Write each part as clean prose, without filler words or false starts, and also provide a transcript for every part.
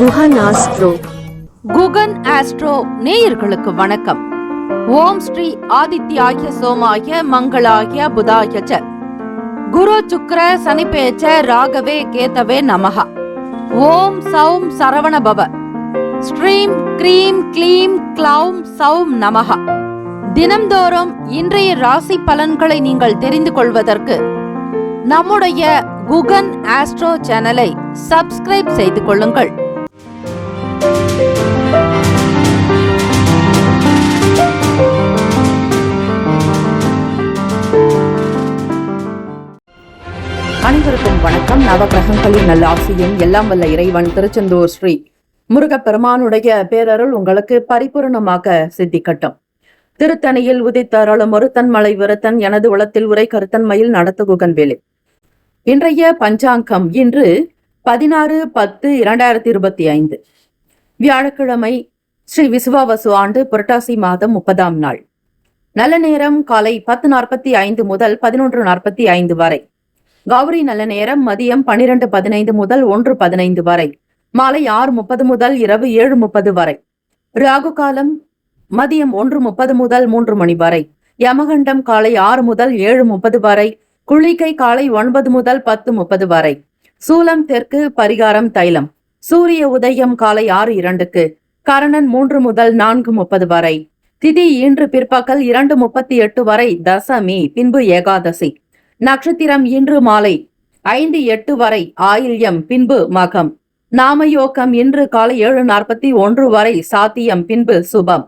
Guhan astro. Guhan astro நேயர்களுக்கு வணக்கம். ஓம் ஸ்ரீ ஆதித்யாய சோமாய மங்களாய புதாய ச குரு சுக்ர சனிபேச்ச ராகவே கேதவே நமஹ. ஓம் சௌம் சரவண பவ. ஸ்ரீம் க்ரீம் க்ளீம் க்ளௌம் சௌம் நமஹ. தினம்தோறும் இன்றைய ராசி பலன்களை நீங்கள் தெரிந்து கொள்வதற்கு நம்முடைய குகன் ஆஸ்ட்ரோ சேனலை சப்ஸ்கிரைப் செய்து கொள்ளுங்கள். அனைவருக்கும் வணக்கம். நவகிரகங்களின் நல்ல ஆசையும் எல்லாம் வல்ல இறைவன் திருச்செந்தூர் ஸ்ரீ முருகப்பெருமானுடைய பேரருள் உங்களுக்கு பரிபூர்ணமாக சித்திக்கட்டும். திருத்தணியில் உதித்தருளும் ஒருத்தன் மலை விருத்தன் எனது உளத்தில் உரை கருத்தன் மயில் நடத்து குகன் வேலை. இன்றைய பஞ்சாங்கம் இன்று 16/10/2025 வியாழக்கிழமை, ஸ்ரீ விசுவாவசு ஆண்டு புரட்டாசி மாதம் 30ஆம் நாள். நல்ல நேரம் காலை 10:45 முதல் 11:45 வரை. கௌரி நல்ல நேரம் மதியம் 12:15 முதல் 1:15 வரை. மாலை 6:30 முதல் இரவு 7:30 வரை. ராகு காலம் மதியம் 1:30 முதல் 3 மணி வரை. யமகண்டம் காலை 6 முதல் 7:30 வரை. குளிகை காலை 9 முதல் 10:30 வரை. சூலம் தெற்கு, பரிகாரம் தைலம். சூரிய உதயம் காலை 6:02. கரணன் 3 முதல் 4:30 வரை. திதி இன்று பிற்பகல் 2:38 வரை தசமி, பின்பு ஏகாதசி. நட்சத்திரம் இன்று மாலை 5:08 வரை ஆயில்யம், பின்பு மகம். நாமயோகம் இன்று காலை 7:41 வரை சாத்தியம், பின்பு சுபம்.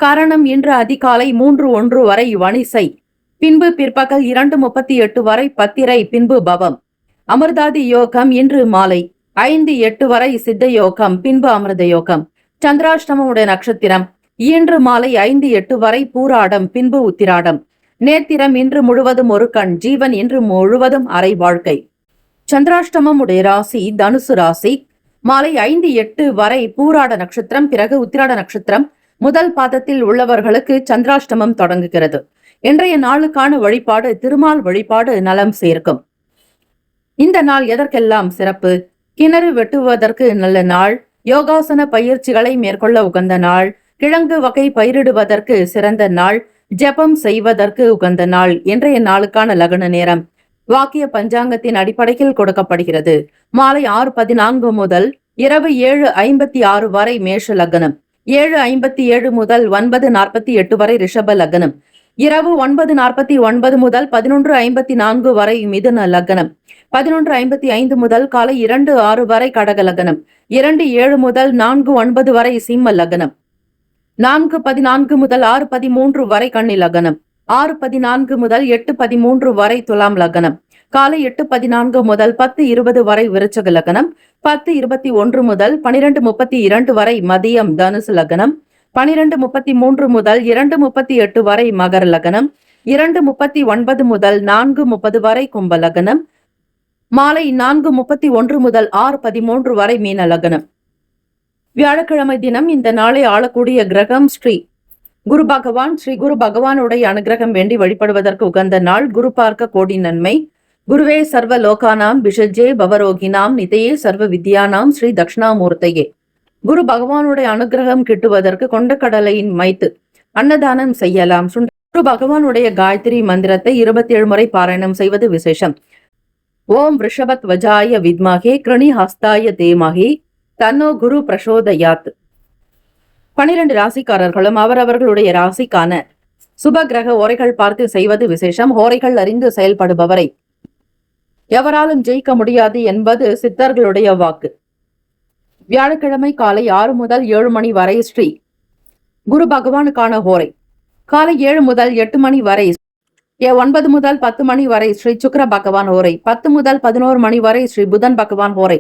கரணம் இன்று அதிகாலை 3:01 வரை வணிசை, பின்பு பிற்பகல் 2:38 வரை பத்திரை, பின்பு பவம். அமிர்தாதி யோகம் இன்று மாலை 5:08 வரை சித்த யோகம், பின்பு அமிர்த யோகம். சந்திராஷ்டமமுடைய நட்சத்திரம் இன்று மாலை 5:08 வரை பூராடம், பின்பு உத்திராடம். நேத்திரம் இன்று முழுவதும் ஒரு கண். ஜீவன் இன்று முழுவதும் அரை வாழ்க்கை. சந்திராஷ்டமம் உடைய ராசி தனுசு ராசி. மாலை 5:08 வரை பூராட நட்சத்திரம், பிறகு உத்திராட நட்சத்திரம் முதல் பாதத்தில் உள்ளவர்களுக்கு சந்திராஷ்டமம் தொடங்குகிறது. இன்றைய நாளுக்கான வழிபாடு திருமால் வழிபாடு நலம் சேர்க்கும். இந்த நாள் எதற்கெல்லாம் சிறப்பு? கிணறு வெட்டுவதற்கு நல்ல நாள். யோகாசன பயிற்சிகளை மேற்கொள்ள உகந்த நாள். கிழங்கு வகை பயிரிடுவதற்கு சிறந்த நாள். ஜெபம் செய்வதற்கு உகந்த நாள். இன்றைய நாளுக்கான லக்ன நேரம் வாக்கிய பஞ்சாங்கத்தின் அடிப்படையில் கொடுக்கப்படுகிறது. மாலை 6:14 முதல் இரவு 7:56 வரை மேஷ லக்னம். 7:57 முதல் 9:48 வரை ரிஷப லக்னம். இரவு 9:49 முதல் 11:54 வரை மிதுன லக்னம். 11:55 முதல் காலை 2:06 வரை கடக லக்னம். 2:07 முதல் 4:09 வரை சிம்ம லக்னம். 4:14 முதல் 6:13 வரை கன்னி லக்னம். 6:14 முதல் 8:13 வரை துலாம் லக்னம். காலை 8:14 முதல் 10:20 வரை விருச்சக லக்னம். 10:21 முதல் 12:32 வரை மதியம் தனுசு லக்னம். 12:33 முதல் 2:38 வரை மகர லக்னம். 2:39 முதல் 4:30 வரை கும்ப லக்னம். மாலை 4:31 முதல் 6:13 வரை மீன லக்னம். வியாழக்கிழமை தினம் இந்த நாளை ஆளக்கூடிய கிரகம் ஸ்ரீ குரு பகவான். ஸ்ரீ குரு பகவானுடைய அனுகிரகம் வேண்டி வழிபடுவதற்கு உகந்த நாள். குரு பார்க்க கோடி நன்மை. குருவே சர்வ லோகானாம் விஷஜே பவரோகினாம் நிதையே சர்வ வித்யானாம் ஸ்ரீ தட்சிணாமூர்த்தையே. குரு பகவானுடைய அனுகிரகம் கிட்டுவதற்கு கொண்ட கடலையின் மைத்து அன்னதானம் செய்யலாம். குரு பகவானுடைய காயத்ரி மந்திரத்தை 27 முறை பாராயணம் செய்வது விசேஷம். ஓம் ரிஷபத் வஜாய வித்மகே கிருணி ஹஸ்தாய தேமகே தன்னோ குரு பிரசோதயாத். 12 ராசிக்காரர்களும் அவரவர்களுடைய ராசிக்கான சுப கிரக ஓரைகள் பார்த்து செய்வது விசேஷம். ஓரைகள் அறிந்து செயல்படுபவரை எவராலும் ஜெயிக்க முடியாது என்பது சித்தர்களுடைய வாக்கு. வியாழக்கிழமை காலை 6 முதல் 7 மணி வரை ஸ்ரீ குரு பகவானுக்கான ஹோரை. காலை 7 முதல் 8 மணி வரை. 9 முதல் 10 மணி வரை ஸ்ரீ சுக்கிர பகவான் ஹோரை. 10 முதல் 11 மணி வரை ஸ்ரீ புதன் பகவான் ஹோரை.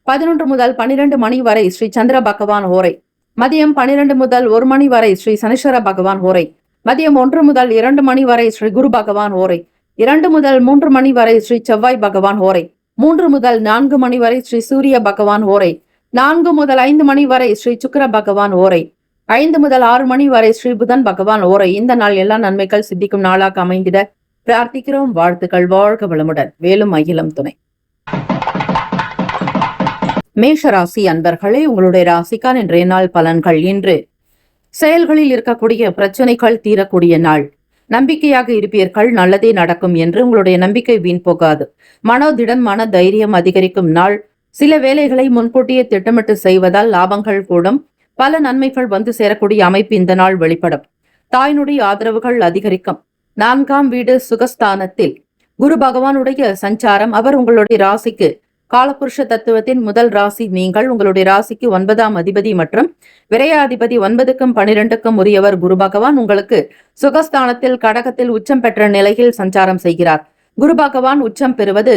11 முதல் 12 மணி வரை ஸ்ரீ சந்திர பகவான் ஹோரை. மதியம் 12 முதல் 1 மணி வரை ஸ்ரீ சனீஸ்வர பகவான் ஹோரை. மதியம் 1 முதல் 2 மணி வரை ஸ்ரீ குரு பகவான் ஹோரை. 2 முதல் 3 மணி வரை ஸ்ரீ செவ்வாய் பகவான் ஹோரை. 3 முதல் 4 மணி வரை ஸ்ரீ சூரிய பகவான் ஹோரை. 4 முதல் 5 மணி வரை ஸ்ரீ சுக்கிர பகவான் ஓரை. 5 முதல் 6 மணி வரை ஸ்ரீ புதன் பகவான் ஓரை. இந்த நாள் எல்லா நன்மைகள் சித்திக்கும் நாளாக அமைந்திட பிரார்த்திக்கிறோம். வாழ்த்துக்கள். வாழ்க வளமுடன். வேலும் அகிலம் துணை. மேஷ ராசி அன்பர்களே, உங்களுடைய ராசிக்கான இன்றைய நாள் பலன்கள். இன்று செயல்களில் இருக்கக்கூடிய பிரச்சனைகள் தீரக்கூடிய நாள். நம்பிக்கையாக இருப்பீர்கள், நல்லதே நடக்கும் என்று உங்களுடைய நம்பிக்கை வீண் போகாது. மனோதிடம், மன தைரியம் அதிகரிக்கும் நாள். சில வேலைகளை முன்கூட்டியே திட்டமிட்டு செய்வதால் லாபங்கள் கூடும். பல நன்மைகள் வந்து சேரக்கூடிய அமைப்பு இந்த நாள் வெளிப்படும். தாயினுடைய ஆதரவுகள் அதிகரிக்கும். 4ஆம் வீடு சுகஸ்தானத்தில் குரு பகவானுடைய சஞ்சாரம். அவர் உங்களுடைய ராசிக்கு காலபுருஷ தத்துவத்தின் முதல் ராசி. நீங்கள் உங்களுடைய ராசிக்கு 9ஆம் அதிபதி மற்றும் விரையாதிபதி. 9க்கும் 12க்கும் உரியவர் குரு பகவான். உங்களுக்கு சுகஸ்தானத்தில் கடகத்தில் உச்சம் பெற்ற நிலையில் சஞ்சாரம் செய்கிறார். குரு பகவான் உச்சம் பெறுவது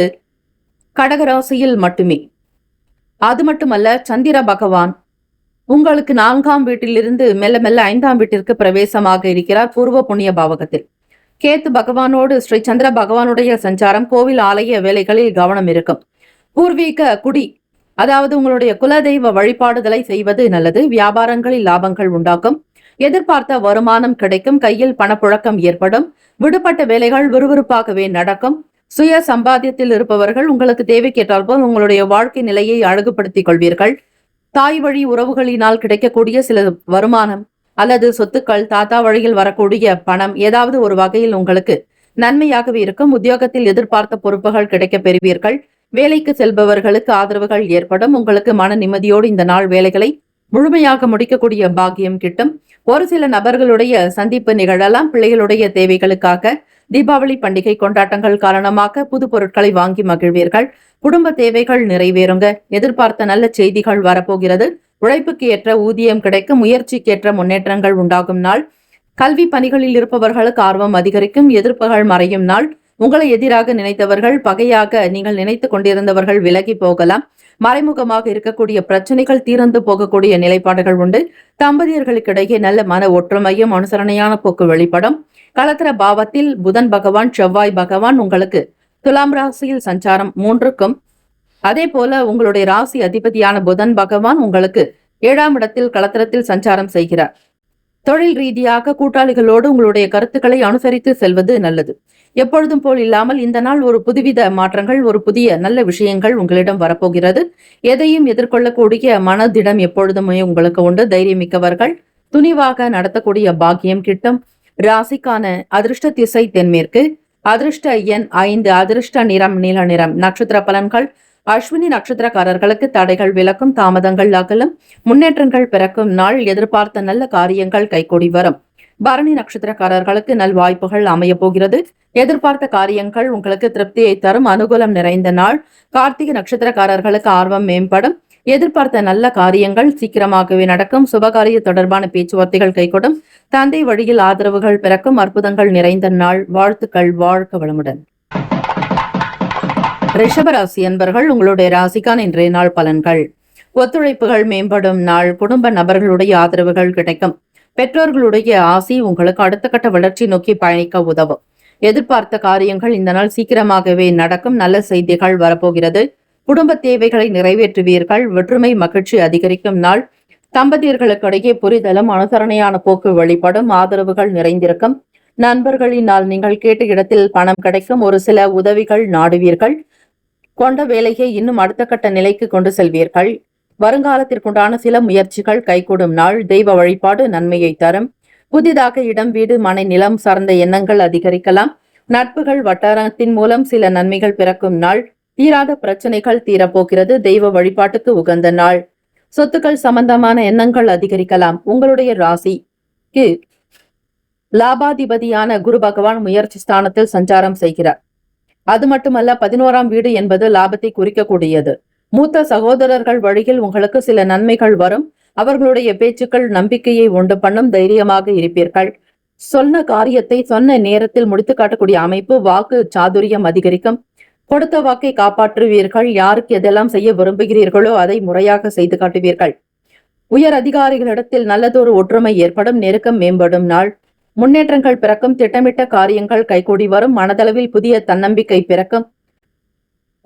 கடக ராசியில் மட்டுமே. அது மட்டுமல்ல, சந்திர பகவான் உங்களுக்கு 4ஆம் வீட்டிலிருந்து மெல்ல மெல்ல 5ஆம் வீட்டிற்கு பிரவேசமாக இருக்கிறார், பூர்வ புண்ணிய பாவகத்தில். கேத்து பகவானோடு ஸ்ரீ சந்திர பகவானுடைய சஞ்சாரம். கோவில் ஆலய வேலைகளில் கவனம் இருக்கும். பூர்வீக குடி, அதாவது உங்களுடைய குலதெய்வ வழிபாடுதலை செய்வது நல்லது. வியாபாரங்களில் லாபங்கள் உண்டாக்கும். எதிர்பார்த்த வருமானம் கிடைக்கும். கையில் பணப்புழக்கம் ஏற்படும். விடுபட்ட வேலைகள் விறுவிறுப்பாகவே நடக்கும். சுய சம்பாத்தியத்தில் இருப்பவர்கள் உங்களுக்கு தேவைக்கேற்றால் போல் உங்களுடைய வாழ்க்கை நிலையை அழகுபடுத்திக் கொள்வீர்கள். தாய் வழி உறவுகளினால் கிடைக்கக்கூடிய சில வருமானம் அல்லது சொத்துக்கள், தாத்தா வழியில் வரக்கூடிய பணம் ஏதாவது ஒரு வகையில் உங்களுக்கு நன்மையாகவே இருக்கும். உத்தியோகத்தில் எதிர்பார்த்த பொறுப்புகள் கிடைக்க பெறுவீர்கள். வேலைக்கு செல்பவர்களுக்கு ஆதரவுகள் ஏற்படும். உங்களுக்கு மன நிம்மதியோடு இந்த நாள் வேலைகளை முழுமையாக முடிக்கக்கூடிய பாக்கியம் கிட்டும். ஒரு சில நபர்களுடைய சந்திப்பு நிகழலாம். பிள்ளைகளுடைய தேவைகளுக்காக தீபாவளி பண்டிகை கொண்டாட்டங்கள் காரணமாக புது பொருட்களை வாங்கி மகிழ்வீர்கள். குடும்ப தேவைகள் நிறைவேறுங்க. எதிர்பார்த்த நல்ல செய்திகள் வரப்போகிறது. உழைப்புக்கு ஏற்ற ஊதியம் கிடைக்கும். முயற்சிக்கேற்ற முன்னேற்றங்கள் உண்டாகும் நாள். கல்வி பணிகளில் இருப்பவர்களுக்கு ஆர்வம் அதிகரிக்கும். எதிர்ப்புகள் மறையும் நாள். உங்களை எதிராக நினைத்தவர்கள், பகையாக நீங்கள் நினைத்து கொண்டிருந்தவர்கள் விலகி போகலாம். மறைமுகமாக இருக்கக்கூடிய பிரச்சனைகள் தீர்ந்து போகக்கூடிய நிலைப்பாடுகள் உண்டு. தம்பதியர்களுக்கிடையே நல்ல மன ஒற்றுமையும் அனுசரணையான போக்கு வெளிப்படும். களத்திர பாவத்தில் புதன் பகவான், செவ்வாய் பகவான் உங்களுக்கு துலாம் ராசியில் சஞ்சாரம் 3க்கும். அதே போல உங்களுடைய ராசி அதிபதியான புதன் பகவான் உங்களுக்கு 7ஆம் இடத்தில் களத்திரத்தில் சஞ்சாரம் செய்கிறார். தொழில் ரீதியாக கூட்டாளிகளோடு உங்களுடைய கருத்துக்களை அனுசரித்து செல்வது நல்லது. எப்பொழுதும் போல் இல்லாமல் இந்த நாள் ஒரு புதுவித மாற்றங்கள், ஒரு புதிய நல்ல விஷயங்கள் உங்களிடம் வரப்போகிறது. எதையும் எதிர்கொள்ளக்கூடிய மனதிடம் எப்பொழுதுமே உங்களுக்கு உண்டு. தைரியமிக்கவர்கள். துணிவாக நடத்தக்கூடிய பாக்கியம் கிட்டும். ராசிக்கான அதிர்ஷ்ட திசை தென்மேற்கு. அதிர்ஷ்ட எண் 5. அதிர்ஷ்ட நிறம் நீல நிறம். நட்சத்திர பலன்கள். அஸ்வினி நட்சத்திரக்காரர்களுக்கு தடைகள் விலக்கும். தாமதங்கள் அகலும். முன்னேற்றங்கள் பிறக்கும் நாள். எதிர்பார்த்த நல்ல காரியங்கள் கைகூடி வரும். பரணி நட்சத்திரக்காரர்களுக்கு நல் வாய்ப்புகள் அமைய போகிறது. எதிர்பார்த்த காரியங்கள் உங்களுக்கு திருப்தியை தரும். அனுகூலம் நிறைந்த நாள். கார்த்திகை நட்சத்திரக்காரர்களுக்கு ஆர்வம் மேம்படும். எதிர்பார்த்த நல்ல காரியங்கள் சீக்கிரமாகவே நடக்கும். சுபகாரிய தொடர்பான பேச்சுவார்த்தைகள் கைகூடும். தந்தை வழியில் ஆதரவுகள் பிறக்கும். அற்புதங்கள் நிறைந்த நாள். வாழ்த்துக்கள். வாழ்க வளமுடன். ரிஷபராசி அன்பர்கள், உங்களுடைய ராசிக்கான இன்றைய நாள் பலன்கள். ஒத்துழைப்புகள் மேம்படும் நாள். குடும்ப நபர்களுடைய ஆதரவுகள் கிடைக்கும். பெற்றோர்களுடைய ஆசி உங்களுக்கு அடுத்த கட்ட வளர்ச்சி நோக்கி பயணிக்க உதவும். எதிர்பார்த்த காரியங்கள் இந்த நாள் சீக்கிரமாகவே நடக்கும். நல்ல செய்திகள் வரப்போகிறது. குடும்ப தேவைகளை நிறைவேற்றுவீர்கள். ஒற்றுமை மகிழ்ச்சி அதிகரிக்கும் நாள். தம்பதியர்களுக்கிடையே புரிதலும் அனுசரணையான போக்கு வெளிப்படும். ஆதரவுகள் நிறைந்திருக்கும். நண்பர்களினால் நீங்கள் கேட்ட இடத்தில் பணம் கிடைக்கும். ஒரு சில உதவிகள் நாடுவீர்கள். கொண்ட வேலையை இன்னும் அடுத்த கட்ட நிலைக்கு கொண்டு செல்வீர்கள். வருங்காலத்திற்குண்டான சில முயற்சிகள் கைகூடும் நாள். தெய்வ வழிபாடு நன்மையை தரும். புதிதாக இடம், வீடு, மனை, நிலம் சார்ந்த எண்ணங்கள் அதிகரிக்கலாம். நட்புகள் வட்டாரத்தின் மூலம் சில நன்மைகள் பிறக்கும் நாள். தீராத பிரச்சனைகள் தீரப்போகிறது. தெய்வ வழிபாட்டுக்கு உகந்த நாள். சொத்துக்கள் சம்பந்தமான எண்ணங்கள் அதிகரிக்கலாம். உங்களுடைய ராசிக்கு லாபாதிபதியான குரு பகவான் முயற்சி ஸ்தானத்தில் சஞ்சாரம் செய்கிறார். அது மட்டுமல்ல, 11ஆம் வீடு என்பது லாபத்தை குறிக்கக்கூடியது. மூத்த சகோதரர்கள் வழியில் உங்களுக்கு சில நன்மைகள் வரும். அவர்களுடைய பேச்சுக்கள் நம்பிக்கையை உண்டு பண்ணும். தைரியமாக இருப்பீர்கள். சொன்ன காரியத்தை சொன்ன நேரத்தில் முடித்து காட்டக்கூடிய அமைப்பு. வாக்கு சாதுரியம் அதிகரிக்கும். கொடுத்த வாக்கை காப்பாற்றுவீர்கள். யாருக்கு எதெல்லாம் செய்ய விரும்புகிறீர்களோ அதை முறையாக செய்து காட்டுவீர்கள். உயர் அதிகாரிகளிடத்தில் நல்லதொரு ஒற்றுமை ஏற்படும். நெருக்கம் மேம்படும் நாள். முன்னேற்றங்கள் பிறக்கும். திட்டமிட்ட காரியங்கள் கைகூடி வரும். மனதளவில் புதிய தன்னம்பிக்கை பிறக்கும்.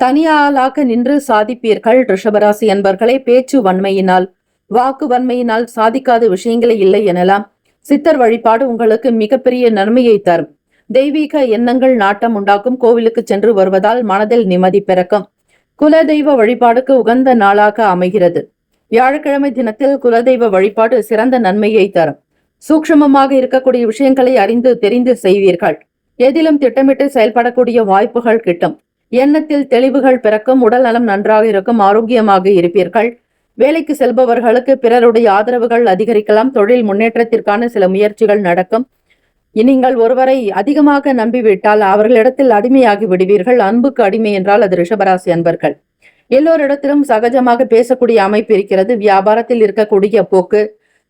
தனியாளாக நின்று சாதிப்பீர்கள். ரிஷபராசி அன்பர்களே, பேச்சு வன்மையினால், வாக்கு வன்மையினால் சாதிக்காத விஷயங்களே இல்லை எனலாம். சித்தர் வழிபாடு உங்களுக்கு மிகப்பெரிய நன்மையை தரும். தெய்வீக எண்ணங்கள் நாட்டம் உண்டாக்கும். கோவிலுக்கு சென்று வருவதால் மனதில் நிம்மதி பிறக்கும். குலதெய்வ வழிபாடுக்கு உகந்த நாளாக அமைகிறது. வியாழக்கிழமை தினத்தில் குலதெய்வ வழிபாடு சிறந்த நன்மையை தரும். சூக்ஷ்மமாக இருக்கக்கூடிய விஷயங்களை அறிந்து தெரிந்து செய்வீர்கள். எதிலும் திட்டமிட்டு செயல்படக்கூடிய வாய்ப்புகள் கிட்டும். எண்ணத்தில் தெளிவுகள் பிறக்கும். உடல் நலம் நன்றாக இருக்கும். ஆரோக்கியமாக இருப்பீர்கள். வேலைக்கு செல்பவர்களுக்கு பிறருடைய ஆதரவுகள் அதிகரிக்கலாம். தொழில் முன்னேற்றத்திற்கான சில முயற்சிகள் நடக்கும். நீங்கள் ஒருவரை அதிகமாக நம்பிவிட்டால் அவர்களிடத்தில் அடிமையாகி விடுவீர்கள். அன்புக்கு அடிமை என்றால் அது ரிஷபராசி அன்பர்கள். எல்லோரிடத்திலும் சகஜமாக பேசக்கூடிய அமைப்பு இருக்கிறது. வியாபாரத்தில் இருக்கக்கூடிய போக்கு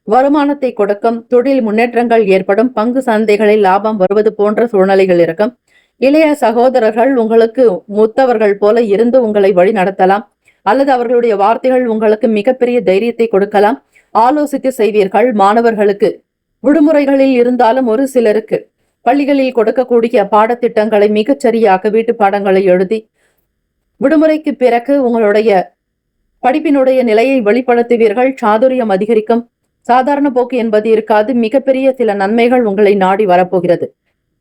வருமானத்தை கொடுக்கும். தொழில் முன்னேற்றங்கள் ஏற்படும். பங்கு சந்தைகளில் லாபம் வருவது போன்ற சூழ்நிலைகள் இருக்கும். இளைய சகோதரர்கள் உங்களுக்கு மூத்தவர்கள் போல இருந்து உங்களை வழி நடத்தலாம், அல்லது அவர்களுடைய வார்த்தைகள் உங்களுக்கு மிகப்பெரிய தைரியத்தை கொடுக்கலாம். ஆலோசித்து செய்வீர்கள். மாணவர்களுக்கு விடுமுறைகளில் இருந்தாலும் ஒரு சிலருக்கு பள்ளிகளில் கொடுக்கக்கூடிய பாடத்திட்டங்களை மிகச்சரியாக வீட்டு பாடங்களை எழுதி விடுமுறைக்கு பிறகு உங்களுடைய படிப்பினுடைய நிலையை வெளிப்படுத்துவீர்கள். சாதுரியம் அதிகரிக்கும். சாதாரண போக்கு என்பது இருக்காது. மிகப்பெரிய சில நன்மைகள் உங்களை நாடி வரப்போகிறது.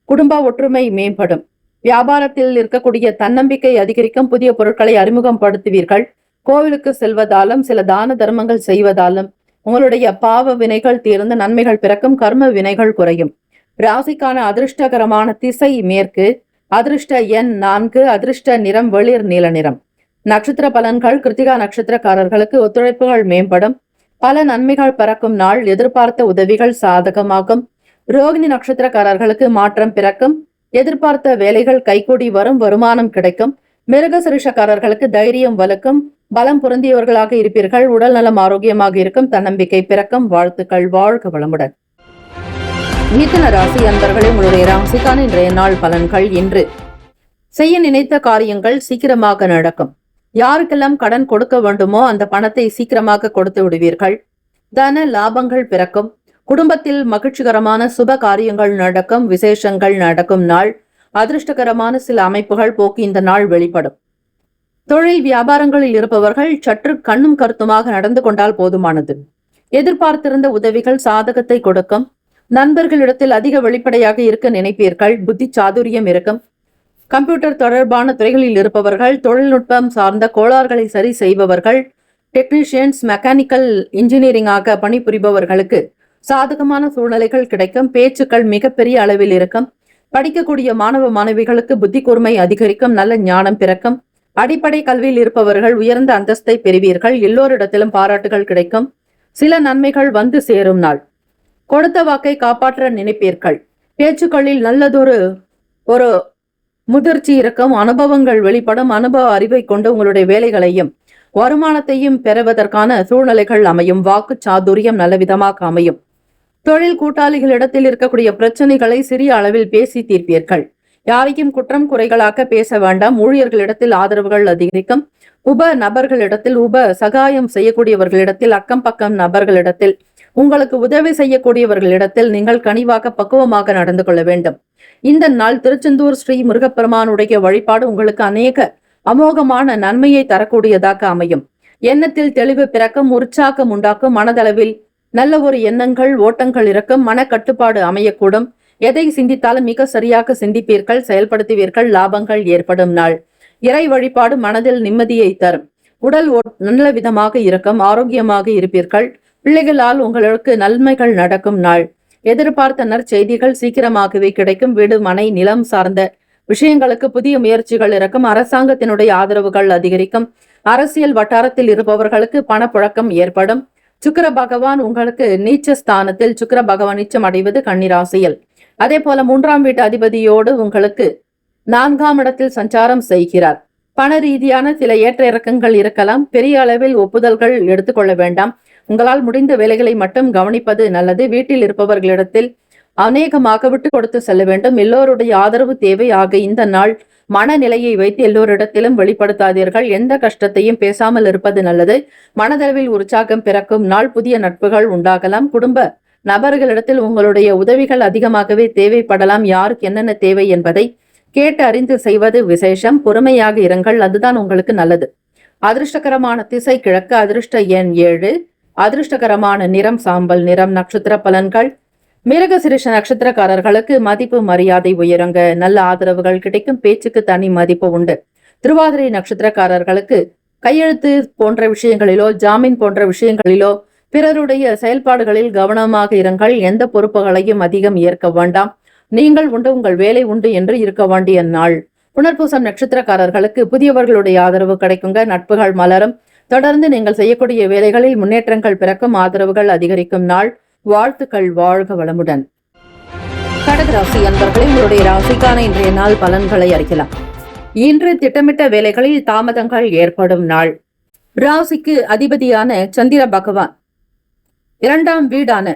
குடும்ப ஒற்றுமை மேம்படும். வியாபாரத்தில் இருக்கக்கூடிய தன்னம்பிக்கை அதிகரிக்கும். புதிய பொருட்களை அறிமுகப்படுத்துவீர்கள். கோவிலுக்கு செல்வதாலும் சில தான தர்மங்கள் செய்வதாலும் உங்களுடைய பாவ வினைகள் தீர்ந்து நன்மைகள் பிறக்கும். கர்ம வினைகள் குறையும். ராசிக்கான அதிர்ஷ்டகரமான திசை மேற்கு. அதிர்ஷ்ட எண் 4. அதிர்ஷ்ட நிறம் வெளிர் நீல நிறம். நட்சத்திர பலன்கள். கிருத்திகா நட்சத்திரக்காரர்களுக்கு ஒத்துழைப்புகள் மேம்படும். பல நன்மைகள் பிறக்கும் நாள். எதிர்பார்த்த உதவிகள் சாதகமாகும். ரோகிணி நட்சத்திரக்காரர்களுக்கு மாற்றம் பிறக்கும். எதிர்பார்த்த வேலைகள் கைகூடி வரும். வருமானம் கிடைக்கும். மிருகசிருஷக்காரர்களுக்கு தைரியம் வலுக்கும். பலம் பொருந்தியவர்களாக இருப்பீர்கள். உடல் நலம் ஆரோக்கியமாக இருக்கும். தன்னம்பிக்கை பிறக்கும். வாழ்த்துக்கள். வாழ்க வளமுடன். மிதுன ராசி அன்பர்களே, உங்களுடைய ராசிக்கான இன்றைய நாள் பலன்கள். இன்று செய்ய நினைத்த காரியங்கள் சீக்கிரமாக நடக்கும். யாருக்கெல்லாம் கடன் கொடுக்க வேண்டுமோ அந்த பணத்தை சீக்கிரமாக கொடுத்து விடுவீர்கள். தன லாபங்கள் பிறக்கும். குடும்பத்தில் மகிழ்ச்சிகரமான சுப காரியங்கள் நடக்கும். விசேஷங்கள் நடக்கும் நாள். அதிர்ஷ்டகரமான சில அமைப்புகள் போக்கு இந்த நாள் வெளிப்படும். தொழில் வியாபாரங்களில் இருப்பவர்கள் சற்று கண்ணும் கருத்துமாக நடந்து கொண்டால் போதுமானது. எதிர்பார்த்திருந்த உதவிகள் சாதகத்தை கொடுக்கும். நண்பர்களிடத்தில் அதிக வெளிப்படையாக இருக்க நினைப்பீர்கள். புத்தி சாதுரியம் இருக்கும். கம்ப்யூட்டர் தொடர்பான துறைகளில் இருப்பவர்கள், தொழில்நுட்பம் சார்ந்த கோளாறுகளை சரி செய்பவர்கள், டெக்னீஷியன்ஸ், மெக்கானிக்கல் இன்ஜினியரிங்காக பணிபுரிபவர்களுக்கு சாதகமான சூழ்நிலைகள் கிடைக்கும். பேச்சுக்கள் மிகப்பெரிய அளவில் இருக்கும். படிக்கக்கூடிய மாணவ மாணவிகளுக்கு புத்தி கூர்மை அதிகரிக்கும். நல்ல ஞானம் பிறக்கும். அடிப்படை கல்வியில் இருப்பவர்கள் உயர்ந்த அந்தஸ்தை பெறுவீர்கள். எல்லோரிடத்திலும் பாராட்டுகள் கிடைக்கும். சில நன்மைகள் வந்து சேரும் நாள். கொடுத்த வாக்கை காப்பாற்ற நினைப்பீர்கள். பேச்சுக்களில் நல்லதொரு ஒரு முதிர்ச்சி இருக்கும். அனுபவங்கள் வெளிப்படும். அனுபவ அறிவை கொண்டு உங்களுடைய வேலைகளையும் வருமானத்தையும் பெறுவதற்கான சூழ்நிலைகள் அமையும். வாக்கு சாதுரியம் நல்ல விதமாக அமையும். தொழில் கூட்டாளிகளிடத்தில் இருக்கக்கூடிய பிரச்சனைகளை சிறிய அளவில் பேசி தீர்ப்பீர்கள். யாரையும் குற்றம் குறைகளாக பேச வேண்டாம். ஊழியர்களிடத்தில் ஆதரவுகள் அதிகரிக்கும். உப நபர்களிடத்தில் சகாயம் செய்யக்கூடியவர்களிடத்தில், அக்கம் பக்கம் நபர்களிடத்தில், உங்களுக்கு உதவி செய்யக்கூடியவர்களிடத்தில் நீங்கள் கனிவாக பக்குவமாக நடந்து கொள்ள வேண்டும். இந்த நாள் திருச்செந்தூர் ஸ்ரீ முருகப்பெருமானுடைய வழிபாடு உங்களுக்கு அநேக அமோகமான நன்மையை தரக்கூடியதாக அமையும். எண்ணத்தில் தெளிவு பிறக்கும். உற்சாகம் உண்டாக்கும். மனதளவில் நல்ல ஒரு எண்ணங்கள் ஓட்டங்கள் இருக்கும். மனக்கட்டுப்பாடு அமையக்கூடும். எதை சிந்தித்தாலும் மிக சரியாக சிந்திப்பீர்கள், செயல்படுத்துவீர்கள். லாபங்கள் ஏற்படும் நாள். இறை வழிபாடு மனதில் நிம்மதியை தரும். உடல் நல்ல விதமாக இருக்கும். ஆரோக்கியமாக இருப்பீர்கள். பிள்ளைகளால் உங்களுக்கு நன்மைகள் நடக்கும் நாள். எதிர்பார்த்த நற்செய்திகள் சீக்கிரமாகவே கிடைக்கும். வீடு மனை நிலம் சார்ந்த விஷயங்களுக்கு புதிய முயற்சிகள் இருக்கும். அரசாங்கத்தினுடைய ஆதரவுகள் அதிகரிக்கும். அரசியல் வட்டாரத்தில் இருப்பவர்களுக்கு பணப்புழக்கம் ஏற்படும். சுக்கிர பகவான் உங்களுக்கு நீச்ச ஸ்தானத்தில், சுக்கிர பகவான் நீச்சம் அடைவது கன்னிராசியில். அதே போல 3ஆம் வீட்டு அதிபதியோடு உங்களுக்கு 4ஆம் இடத்தில் சஞ்சாரம் செய்கிறார். பண ரீதியான சில ஏற்ற இறக்கங்கள் இருக்கலாம். பெரிய அளவில் ஒப்புதல்கள் எடுத்துக்கொள்ள வேண்டாம். உங்களால் முடிந்த வேலைகளை மட்டும் கவனிப்பது நல்லது. வீட்டில் இருப்பவர்களிடத்தில் அநேகமாக விட்டு கொடுத்து செல்ல வேண்டும். எல்லோருடைய ஆதரவு தேவை. ஆக இந்த நாள் மனநிலையை வைத்து எல்லோரிடத்திலும் வெளிப்படுத்தாதீர்கள். எந்த கஷ்டத்தையும் பேசாமல் இருப்பது நல்லது. மனதளவில் உற்சாகம் பிறக்கும் நாள். புதிய நட்புகள் உண்டாகலாம். குடும்ப நபர்களிடத்தில் உங்களுடைய உதவிகள் அதிகமாகவே தேவைப்படலாம். யாருக்கு என்னென்ன தேவை என்பதை கேட்டு அறிந்து செய்வது விசேஷம். பொறுமையாக இருங்கள். அதுதான் உங்களுக்கு நல்லது. அதிர்ஷ்டகரமான திசை கிழக்கு. அதிர்ஷ்ட எண் 7. அதிர்ஷ்டகரமான நிறம் சாம்பல் நிறம். நட்சத்திர பலன்கள். மிருகசிருஷ நட்சத்திரக்காரர்களுக்கு மதிப்பு மரியாதை உயருங்க. நல்ல ஆதரவுகள் கிடைக்கும். பேச்சுக்கு தனி மதிப்பு உண்டு. திருவாதிரை நட்சத்திரக்காரர்களுக்கு கையெழுத்து போன்ற விஷயங்களிலோ ஜாமீன் போன்ற விஷயங்களிலோ பிறருடைய செயல்பாடுகளில் கவனமாக இருங்கள். எந்த பொறுப்புகளையும் அதிகம் ஏற்க வேண்டாம். நீங்கள் உண்டு உங்கள் வேலை உண்டு என்று இருக்க வேண்டிய நாள். புனர்பூசம் நட்சத்திரக்காரர்களுக்கு புதியவர்களுடைய ஆதரவு கிடைக்குங்க. நட்புகள் மலரும். தொடர்ந்து நீங்கள் செய்யக்கூடிய வேலைகளில் முன்னேற்றங்கள் பிறக்கும். ஆதரவுகள் அதிகரிக்கும் நாள். வாழ்த்துக்கள். வாழ்க வளமுடன். கடகராசி அன்பர்களே, உங்களுடைய ராசிக்கான இன்றைய நாள் பலன்களை அறியலாம். இன்று திட்டமிட்ட வேலைகளில் தாமதங்கள் ஏற்படும் நாள். ராசிக்கு அதிபதியான சந்திர பகவான் 2ஆம் வீடான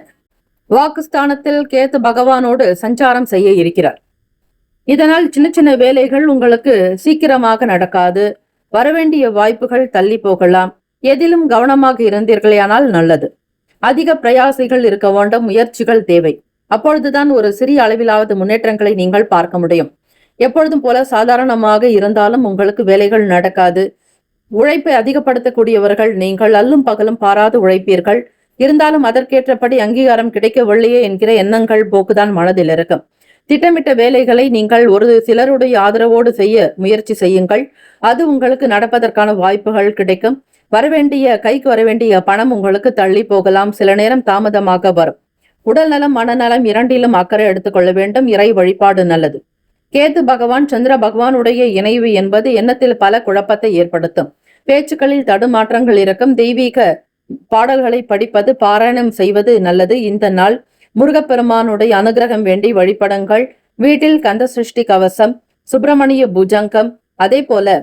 வாக்குஸ்தானத்தில் கேத்து பகவானோடு சஞ்சாரம் செய்ய இருக்கிறார். இதனால் சின்ன சின்ன வேலைகள் உங்களுக்கு சீக்கிரமாக நடக்காது. வரவேண்டிய வாய்ப்புகள் தள்ளி போகலாம். எதிலும் கவனமாக இருந்தீர்களேயானால் நல்லது. அதிக பிரயாசைகள் இருக்க வேண்டும். முயற்சிகள் தேவை. அப்பொழுதுதான் ஒரு சிறிய அளவிலாவது முன்னேற்றங்களை நீங்கள் பார்க்க முடியும். எப்பொழுதும் போல சாதாரணமாக இருந்தாலும் உங்களுக்கு வேலைகள் நடக்காது. உழைப்பை அதிகப்படுத்தக்கூடியவர்கள் நீங்கள். அல்லும் பகலும் பாராது உழைப்பீர்கள். இருந்தாலும் அதற்கேற்றபடி அங்கீகாரம் கிடைக்கவில்லையே என்கிற எண்ணங்கள் போக்குதான் மனதில் இருக்கும். திட்டமிட்ட வேலைகளை நீங்கள் ஒரு சிலருடைய ஆதரவோடு செய்ய முயற்சி செய்யுங்கள். அது உங்களுக்கு நடப்பதற்கான வாய்ப்புகள் கிடைக்கும். கைக்கு வரவேண்டிய பணம் உங்களுக்கு தள்ளி போகலாம். சில நேரம் தாமதமாக வரும். உடல் நலம் மனநலம் இரண்டிலும் அக்கறை எடுத்துக்கொள்ள வேண்டும். இறை வழிபாடு நல்லது. கேத்து பகவான் சந்திர பகவானுடைய இணைவு என்பது எண்ணத்தில் பல குழப்பத்தை ஏற்படுத்தும். பேச்சுக்களில் தடுமாற்றங்கள் இருக்கும். தெய்வீக பாடல்களை படிப்பது பாராயணம் செய்வது நல்லது. இந்த நாள் முருகப்பெருமானுடைய அனுகிரகம் வேண்டி வழிபடுங்கள். வீட்டில் கந்த சிருஷ்டி கவசம், சுப்பிரமணிய பூஜங்கம், அதே போல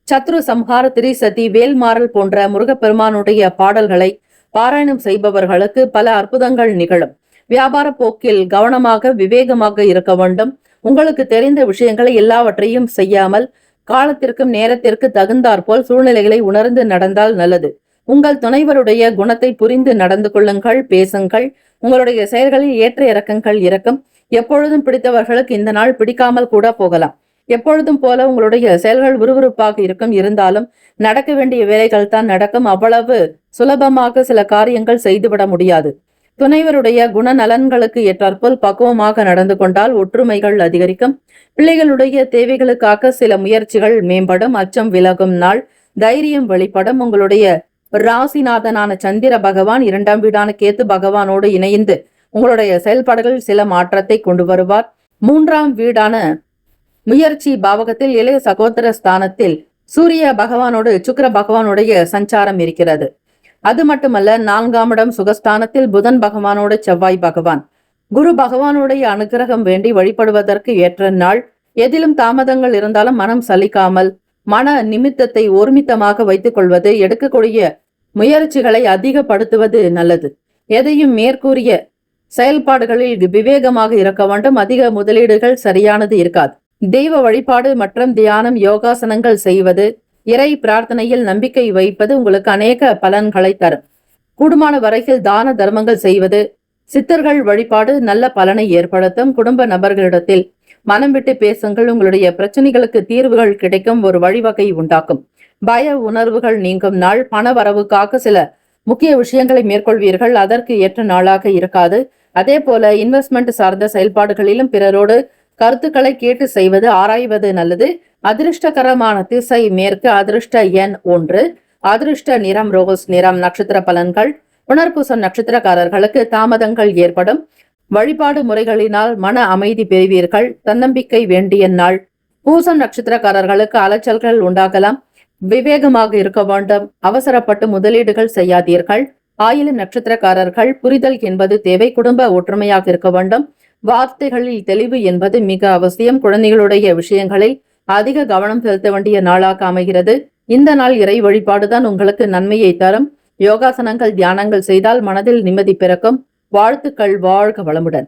சத்ரு சம்ஹார திரிசதி, வேல்மாறல் போன்ற முருகப்பெருமானுடைய பாடல்களை பாராயணம் செய்பவர்களுக்கு பல அற்புதங்கள் நிகழும். வியாபார போக்கில் கவனமாக விவேகமாக இருக்க வேண்டும். உங்களுக்கு தெரிந்த விஷயங்களை எல்லாவற்றையும் செய்யாமல் காலத்திற்கும் நேரத்திற்கு தகுந்தாற்போல் சூழ்நிலைகளை உணர்ந்து நடந்தால் நல்லது. உங்கள் துணைவருடைய குணத்தை புரிந்து நடந்து கொள்ளுங்கள். பேசுங்கள். உங்களுடைய செயல்களில் ஏற்ற இறக்கங்கள் இருக்கும். எப்பொழுதும் பிடித்தவர்களுக்கு இந்த நாள் பிடிக்காமல் கூட போகலாம். எப்பொழுதும் போல உங்களுடைய செயல்கள் விறுவிறுப்பாக இருக்கும். இருந்தாலும் நடக்க வேண்டிய வேலைகள் தான் நடக்கும். அவ்வளவு சுலபமாக சில காரியங்கள் செய்துவிட முடியாது. துணைவருடைய குணநலன்களுக்கு ஏற்றாற்போல் பக்குவமாக நடந்து கொண்டால் ஒற்றுமைகள் அதிகரிக்கும். பிள்ளைகளுடைய தேவைகளுக்காக சில முயற்சிகள் மேம்படும். அச்சம் விலகும் நாள். தைரியம் வெளிப்படும். உங்களுடைய ராசிநாதனான சந்திர பகவான் 2ஆம் வீடான கேத்து பகவானோடு இணைந்து உங்களுடைய செயல்பாடுகள் சில மாற்றத்தை கொண்டு வருவார். 3ஆம் வீடான முயற்சி பாவகத்தில் இளைய சகோதர ஸ்தானத்தில் சூரிய பகவானோடு சுக்கிர பகவானுடைய சஞ்சாரம் இருக்கிறது. அது மட்டுமல்ல, 4ஆம் இடம் சுகஸ்தானத்தில் புதன் பகவானோடு செவ்வாய் பகவான். குரு பகவானுடைய அனுகிரகம் வேண்டி வழிபடுவதற்கு ஏற்ற நாள். எதிலும் தாமதங்கள் இருந்தாலும் மனம் சலிக்காமல் மன நிமித்தத்தை ஒருமித்தமாக வைத்துக் கொள்வது, எடுக்கக்கூடிய முயற்சிகளை அதிகப்படுத்துவது நல்லது. எதையும் மேற்கூறிய செயல்பாடுகளில் விவேகமாக இருக்க வேண்டும். அதிக முதலீடுகள் சரியானது இருக்காது. தெய்வ வழிபாடு மற்றும் தியானம், யோகாசனங்கள் செய்வது, இறை பிரார்த்தனையில் நம்பிக்கை வைப்பது உங்களுக்கு அநேக பலன்களை தரும். கூடுமான வரையில் தான தர்மங்கள் செய்வது, சித்தர்கள் வழிபாடு நல்ல பலனை ஏற்படுத்தும். குடும்ப நபர்களிடத்தில் மனம் விட்டு பேசுங்கள். உங்களுடைய பிரச்சனைகளுக்கு தீர்வுகள் கிடைக்கும். ஒரு வழிவகை உண்டாக்கும். பய உணர்வுகள் நீங்கும் நாள். பண வரவுக்காக சில முக்கிய விஷயங்களை மேற்கொள்வீர்கள். அதற்கு ஏற்ற நாளாக இருக்காது. அதே போல இன்வெஸ்ட்மெண்ட் சார்ந்த செயல்பாடுகளிலும் பிறரோடு கருத்துக்களை கேட்டு செய்வது, ஆராய்வது நல்லது. அதிர்ஷ்டகரமான திசை மேற்கு. அதிர்ஷ்ட எண் 1. அதிர்ஷ்ட நிறம் ரோஸ் நிறம். நட்சத்திர பலன்கள். புனர்பூசம் நட்சத்திரக்காரர்களுக்கு தாமதங்கள் ஏற்படும். வழிபாடு முறைகளினால் மன அமைதி பெறுவீர்கள். தன்னம்பிக்கை வேண்டிய நாள். பூசம் நட்சத்திரக்காரர்களுக்கு அலைச்சல்கள் உண்டாகலாம். விவேகமாக இருக்க வேண்டும். அவசரப்பட்டு முதலீடுகள் செய்யாதீர்கள். ஆயிலும் நட்சத்திரக்காரர்கள் புரிதல் என்பது தேவை. குடும்ப ஒற்றுமையாக இருக்க வேண்டும். வார்த்தைகளில் தெளிவு என்பது மிக அவசியம். குழந்தைகளுடைய விஷயங்களில் அதிக கவனம் செலுத்த வேண்டிய நாளாக அமைகிறது. இந்த நாள் இறை வழிபாடுதான் உங்களுக்கு நன்மையை தரும். யோகாசனங்கள் தியானங்கள் செய்தால் மனதில் நிம்மதி பிறக்கும். வாழ்த்துக்கள். வாழ்க வளமுடன்.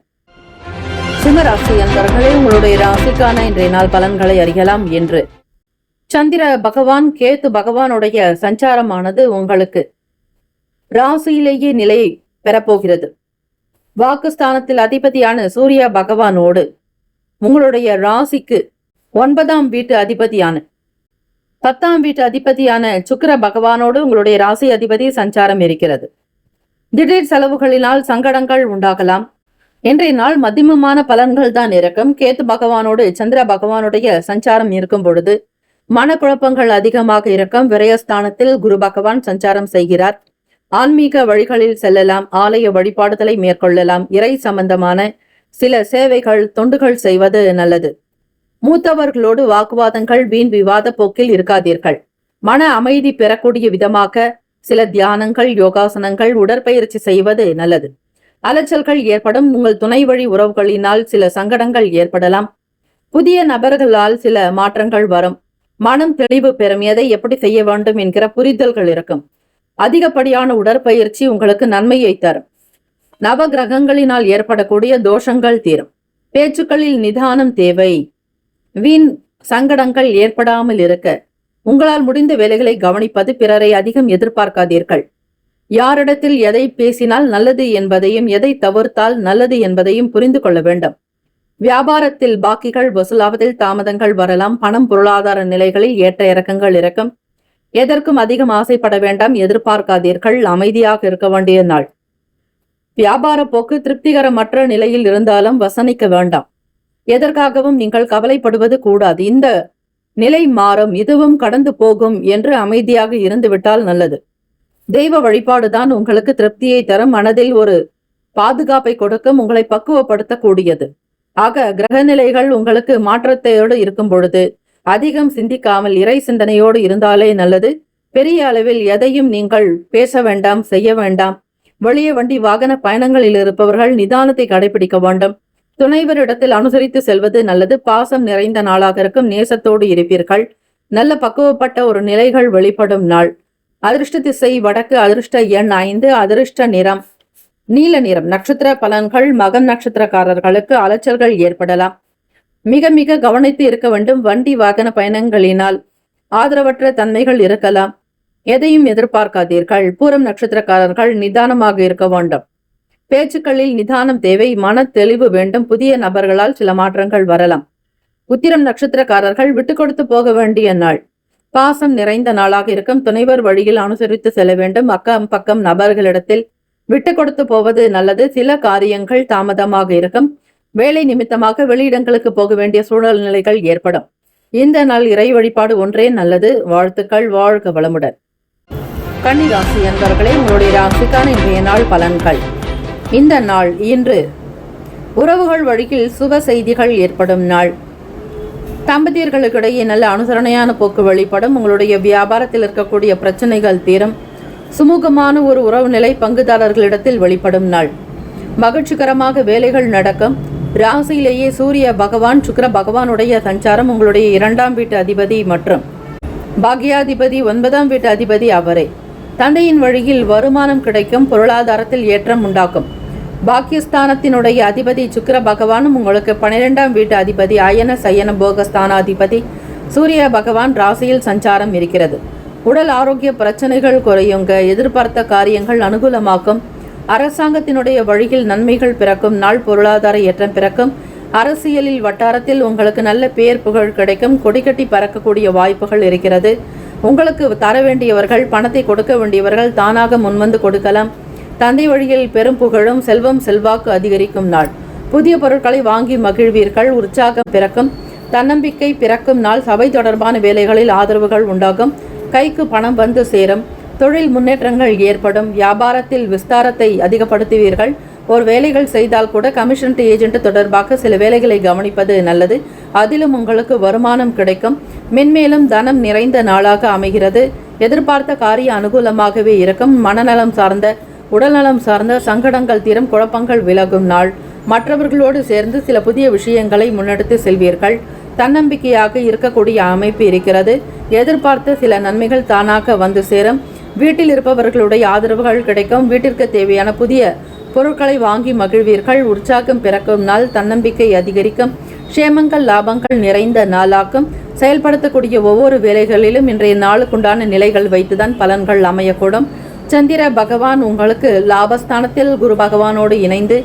சிம்மராசி அன்பர்களே, உங்களுடைய ராசிக்கான இன்றைய நாள் பலன்களை அறியலாம். என்று சந்திர பகவான் கேத்து பகவானுடைய சஞ்சாரமானது உங்களுக்கு ராசியிலேயே நிலையை பெறப்போகிறது. வாக்குஸ்தானத்தில் அதிபதியான சூரிய பகவானோடு உங்களுடைய ராசிக்கு 9ஆம் வீட்டு அதிபதியான 10ஆம் வீட்டு அதிபதியான சுக்கிர பகவானோடு உங்களுடைய ராசி அதிபதி சஞ்சாரம் இருக்கிறது. திடீர் செலவுகளினால் சங்கடங்கள் உண்டாகலாம். இன்றைய நாள் மத்தியமமான பலன்கள் தான் இருக்கும். கேத்து பகவானோடு சந்திர பகவானுடைய சஞ்சாரம் இருக்கும் பொழுது மனக்குழப்பங்கள் அதிகமாக இருக்கும். விரயஸ்தானத்தில் குரு பகவான் சஞ்சாரம் செய்கிறார். ஆன்மீக வழிகளில் செல்லலாம். ஆலய வழிபாடுகளை மேற்கொள்ளலாம். இறை சம்பந்தமான சில சேவைகள் தொண்டுகள் செய்வது நல்லது. மூத்தவர்களோடு வாக்குவாதங்கள் வீண் விவாத போக்கில் இருக்காதீர்கள். மன அமைதி பெறக்கூடிய விதமாக சில தியானங்கள், யோகாசனங்கள், உடற்பயிற்சி செய்வது நல்லது. அலைச்சல்கள் ஏற்படும். உங்கள் துணை வழி உறவுகளினால் சில சங்கடங்கள் ஏற்படலாம். புதிய நபர்களால் சில மாற்றங்கள் வரும். மனம் தெளிவு பெறும். எதை எப்படி செய்ய வேண்டும் என்கிற புரிதல்கள் இருக்கும். அதிகப்படியான உடற்பயிற்சி உங்களுக்கு நன்மையை தரும். நவ கிரகங்களினால் ஏற்படக்கூடிய தோஷங்கள் தீரும். பேச்சுக்களில் நிதானம் தேவை. வீண் சங்கடங்கள் ஏற்படாமல் இருக்க உங்களால் முடிந்த வேலைகளை கவனிப்பது. பிறரை அதிகம் எதிர்பார்க்காதீர்கள். யாரிடத்தில் எதை பேசினால் நல்லது என்பதையும் எதை தவிர்த்தால் நல்லது என்பதையும் புரிந்து கொள்ள வேண்டும். வியாபாரத்தில் பாக்கிகள் வசூலாவதில் தாமதங்கள் வரலாம். பணம் பொருளாதார நிலைகளில் ஏற்ற இறக்கங்கள் இருக்கும். எதற்கும் அதிகம் ஆசைப்பட வேண்டாம். எதிர்பார்க்காதீர்கள். அமைதியாக இருக்க வேண்டிய நாள். வியாபார போக்கு திருப்திகரமற்ற நிலையில் இருந்தாலும் வசனிக்க வேண்டாம். எதற்காகவும் நீங்கள் கவலைப்படுவது கூடாது. இந்த நிலை மாறும். இதுவும் கடந்து போகும் என்று அமைதியாக இருந்துவிட்டால் நல்லது. தெய்வ வழிபாடுதான் உங்களுக்கு திருப்தியை தரும். மனதில் ஒரு பாதுகாப்பை கொடுக்கும். உங்களை பக்குவப்படுத்தக்கூடியது. ஆக கிரகநிலைகள் உங்களுக்கு மாற்றத்தையோடு இருக்கும் பொழுது அதிகம் சிந்திக்காமல் இறை சிந்தனையோடு இருந்தாலே நல்லது. பெரிய அளவில் எதையும் நீங்கள் பேச வேண்டாம், செய்ய வேண்டாம். வெளியே வண்டி வாகன பயணங்களில் இருப்பவர்கள் நிதானத்தை கடைபிடிக்க வேண்டும். துணைவரிடத்தில் அனுசரித்து செல்வது நல்லது. பாசம் நிறைந்த நாளாக இருக்கும். நேசத்தோடு இருப்பீர்கள். நல்ல பக்குவப்பட்ட ஒரு நிலைகள் வெளிப்படும் நாள். அதிர்ஷ்ட திசை வடக்கு. அதிர்ஷ்ட எண் 5. அதிர்ஷ்ட நிறம் நீல நிறம். நட்சத்திர பலன்கள். மகம் நட்சத்திரக்காரர்களுக்கு அலைச்சல்கள் ஏற்படலாம். மிக மிக கவனித்து இருக்க வேண்டும். வண்டி வாகன பயணங்களினால் ஆதரவற்ற தன்மைகள் இருக்கலாம். எதையும் எதிர்பார்க்காதீர்கள். பூரம் நட்சத்திரக்காரர்கள் நிதானமாக இருக்க வேண்டும். பேச்சுக்களில் நிதானம் தேவை. மன தெளிவு வேண்டும். புதிய நபர்களால் சில மாற்றங்கள் வரலாம். உத்திரம் நட்சத்திரக்காரர்கள் விட்டு கொடுத்து போக வேண்டிய நாள். பாசம் நிறைந்த நாளாக இருக்கும். துணைவர் வழியில் அனுசரித்து செல்ல வேண்டும். அக்கம் பக்கம் நபர்களிடத்தில் விட்டு கொடுத்து போவது நல்லது. சில காரியங்கள் தாமதமாக இருக்கும். வேலை நிமித்தமாக வெளியிடங்களுக்கு போக வேண்டிய சூழ்நிலைகள் ஏற்படும். இந்த நாள் இறை வழிபாடு ஒன்றே நல்லது. வாழ்த்துக்கள். வாழ்க வளமுடன். கன்னி ராசி அன்பர்களே, உங்களுடைய ராசிக்கான இன்றைய நாள் பலன்கள். இந்த நாள் இன்று உறவுகள் வழியில் சுப செய்திகள் ஏற்படும் நாள். தம்பதியர்களுக்கிடையே நல்ல அனுசரணையான போக்கு வெளிப்படும். உங்களுடைய வியாபாரத்தில் இருக்கக்கூடிய பிரச்சனைகள் தீரும். சுமூகமான ஒரு உறவு நிலை பங்குதாரர்களிடத்தில் வெளிப்படும் நாள். மகிழ்ச்சிகரமாக வேலைகள் நடக்கும். ராசியிலேயே சூரிய பகவான் சுக்கிர பகவானுடைய சஞ்சாரம். உங்களுடைய 2ஆம் வீட்டு அதிபதி மற்றும் பாக்யாதிபதி 9ஆம் வீட்டு அதிபதி அவரே. தந்தையின் வழியில் வருமானம் கிடைக்கும். பொருளாதாரத்தில் ஏற்றம் உண்டாக்கும். பாக்கியஸ்தானத்தினுடைய அதிபதி சுக்கிர பகவானும் உங்களுக்கு 12ஆம் வீட்டு அதிபதி அயன சயன போகஸ்தானாதிபதி சூரிய பகவான் ராசியில் சஞ்சாரம் இருக்கிறது. உடல் ஆரோக்கிய பிரச்சனைகள் குறையுங்க. எதிர்பார்த்த காரியங்கள் அனுகூலமாக்கும். அரசாங்கத்தினுடைய வழியில் நன்மைகள் பிறக்கும் நாள். பொருளாதார ஏற்றம் பிறக்கும். அரசியலில் வட்டாரத்தில் உங்களுக்கு நல்ல பேர் புகழ் கிடைக்கும். கொடிக்கட்டி பறக்கக்கூடிய வாய்ப்புகள் இருக்கிறது. உங்களுக்கு தர வேண்டியவர்கள், பணத்தை கொடுக்க வேண்டியவர்கள் தானாக முன்வந்து கொடுக்கலாம். தந்தை வழியில் பெரும் புகழும் செல்வம் செல்வாக்கு அதிகரிக்கும் நாள். புதிய பொருட்களை வாங்கி மகிழ்வீர்கள். உற்சாகம் பிறக்கும். தன்னம்பிக்கை பிறக்கும் நாள். சபை தொடர்பான வேலைகளில் ஆதரவுகள் உண்டாகும். கைக்கு பணம் வந்து சேரும். தொழில் முன்னேற்றங்கள் ஏற்படும். வியாபாரத்தில் விஸ்தாரத்தை அதிகப்படுத்துவீர்கள். ஒரு வேலைகள் செய்தால் கூட கமிஷன் ஏஜென்ட் தொடர்பாக சில வேலைகளை கவனிப்பது நல்லது. அதிலும் உங்களுக்கு வருமானம் கிடைக்கும். மென்மேலும் தனம் நிறைந்த நாளாக அமைகிறது. எதிர்பார்த்த காரிய அனுகூலமாகவே இருக்கும். மனநலம் சார்ந்த உடல்நலம் சார்ந்த சங்கடங்கள் தீரும். குழப்பங்கள் விலகும் நாள். மற்றவர்களோடு சேர்ந்து சில புதிய விஷயங்களை முன்னெடுத்து செல்வீர்கள். தன்னம்பிக்கையாக இருக்கக்கூடிய அமைப்பு இருக்கிறது. எதிர்பார்த்த சில நன்மைகள் தானாக வந்து சேரும். வீட்டில் இருப்பவர்களுடைய ஆதரவுகள் கிடைக்கும். வீட்டிற்கு தேவையான புதிய பொருட்களை வாங்கி மகிழ்வீர்கள். உற்சாகம் பிறக்கும் நாள். தன்னம்பிக்கை அதிகரிக்கும். க்ஷேமங்கள் லாபங்கள் நிறைந்த நாளாக்கும். செயல்படுத்தக்கூடிய ஒவ்வொரு வேலைகளிலும் இன்றைய நாளுக்குண்டான நிலைகள் வைத்துதான் பலன்கள் அமையக்கூடும். சந்திர பகவான் உங்களுக்கு லாபஸ்தானத்தில் குரு பகவானோடு இணைந்து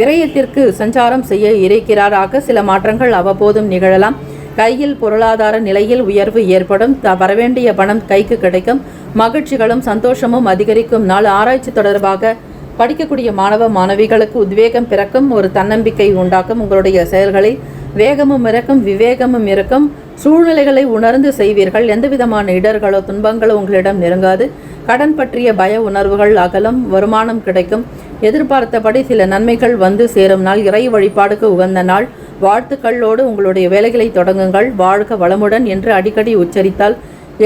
விரயத்திற்கு சஞ்சாரம் செய்ய இருக்கிறாராக. சில மாற்றங்கள் அவ்வப்போதும் நிகழலாம். கையில் பொருளாதார நிலையில் உயர்வு ஏற்படும். வரவேண்டிய பணம் கைக்கு கிடைக்கும். மகிழ்ச்சிகளும் சந்தோஷமும் அதிகரிக்கும் நாள். ஆராய்ச்சி தொடர்பாக படிக்கக்கூடிய மாணவ மாணவிகளுக்கு உத்வேகம் பிறக்கும். ஒரு தன்னம்பிக்கை உண்டாக்கும். உங்களுடைய செயல்களில் வேகமும் இருக்கும், விவேகமும் இருக்கும். சூழ்நிலைகளை உணர்ந்து செய்வீர்கள். எந்தவிதமான இடர்களோ துன்பங்களோ உங்களிடம் நெருங்காது. கடன் பற்றிய பய உணர்வுகள் அகலும். வருமானம் கிடைக்கும். எதிர்பார்த்தபடி சில நன்மைகள் வந்து சேரும் நாள். இறை வழிபாடுக்கு உகந்த நாள். வாழ்த்துக்களோடு உங்களுடைய வேலைகளை தொடங்குங்கள். வாழ்க வளமுடன் என்று அடிக்கடி உச்சரித்தால்,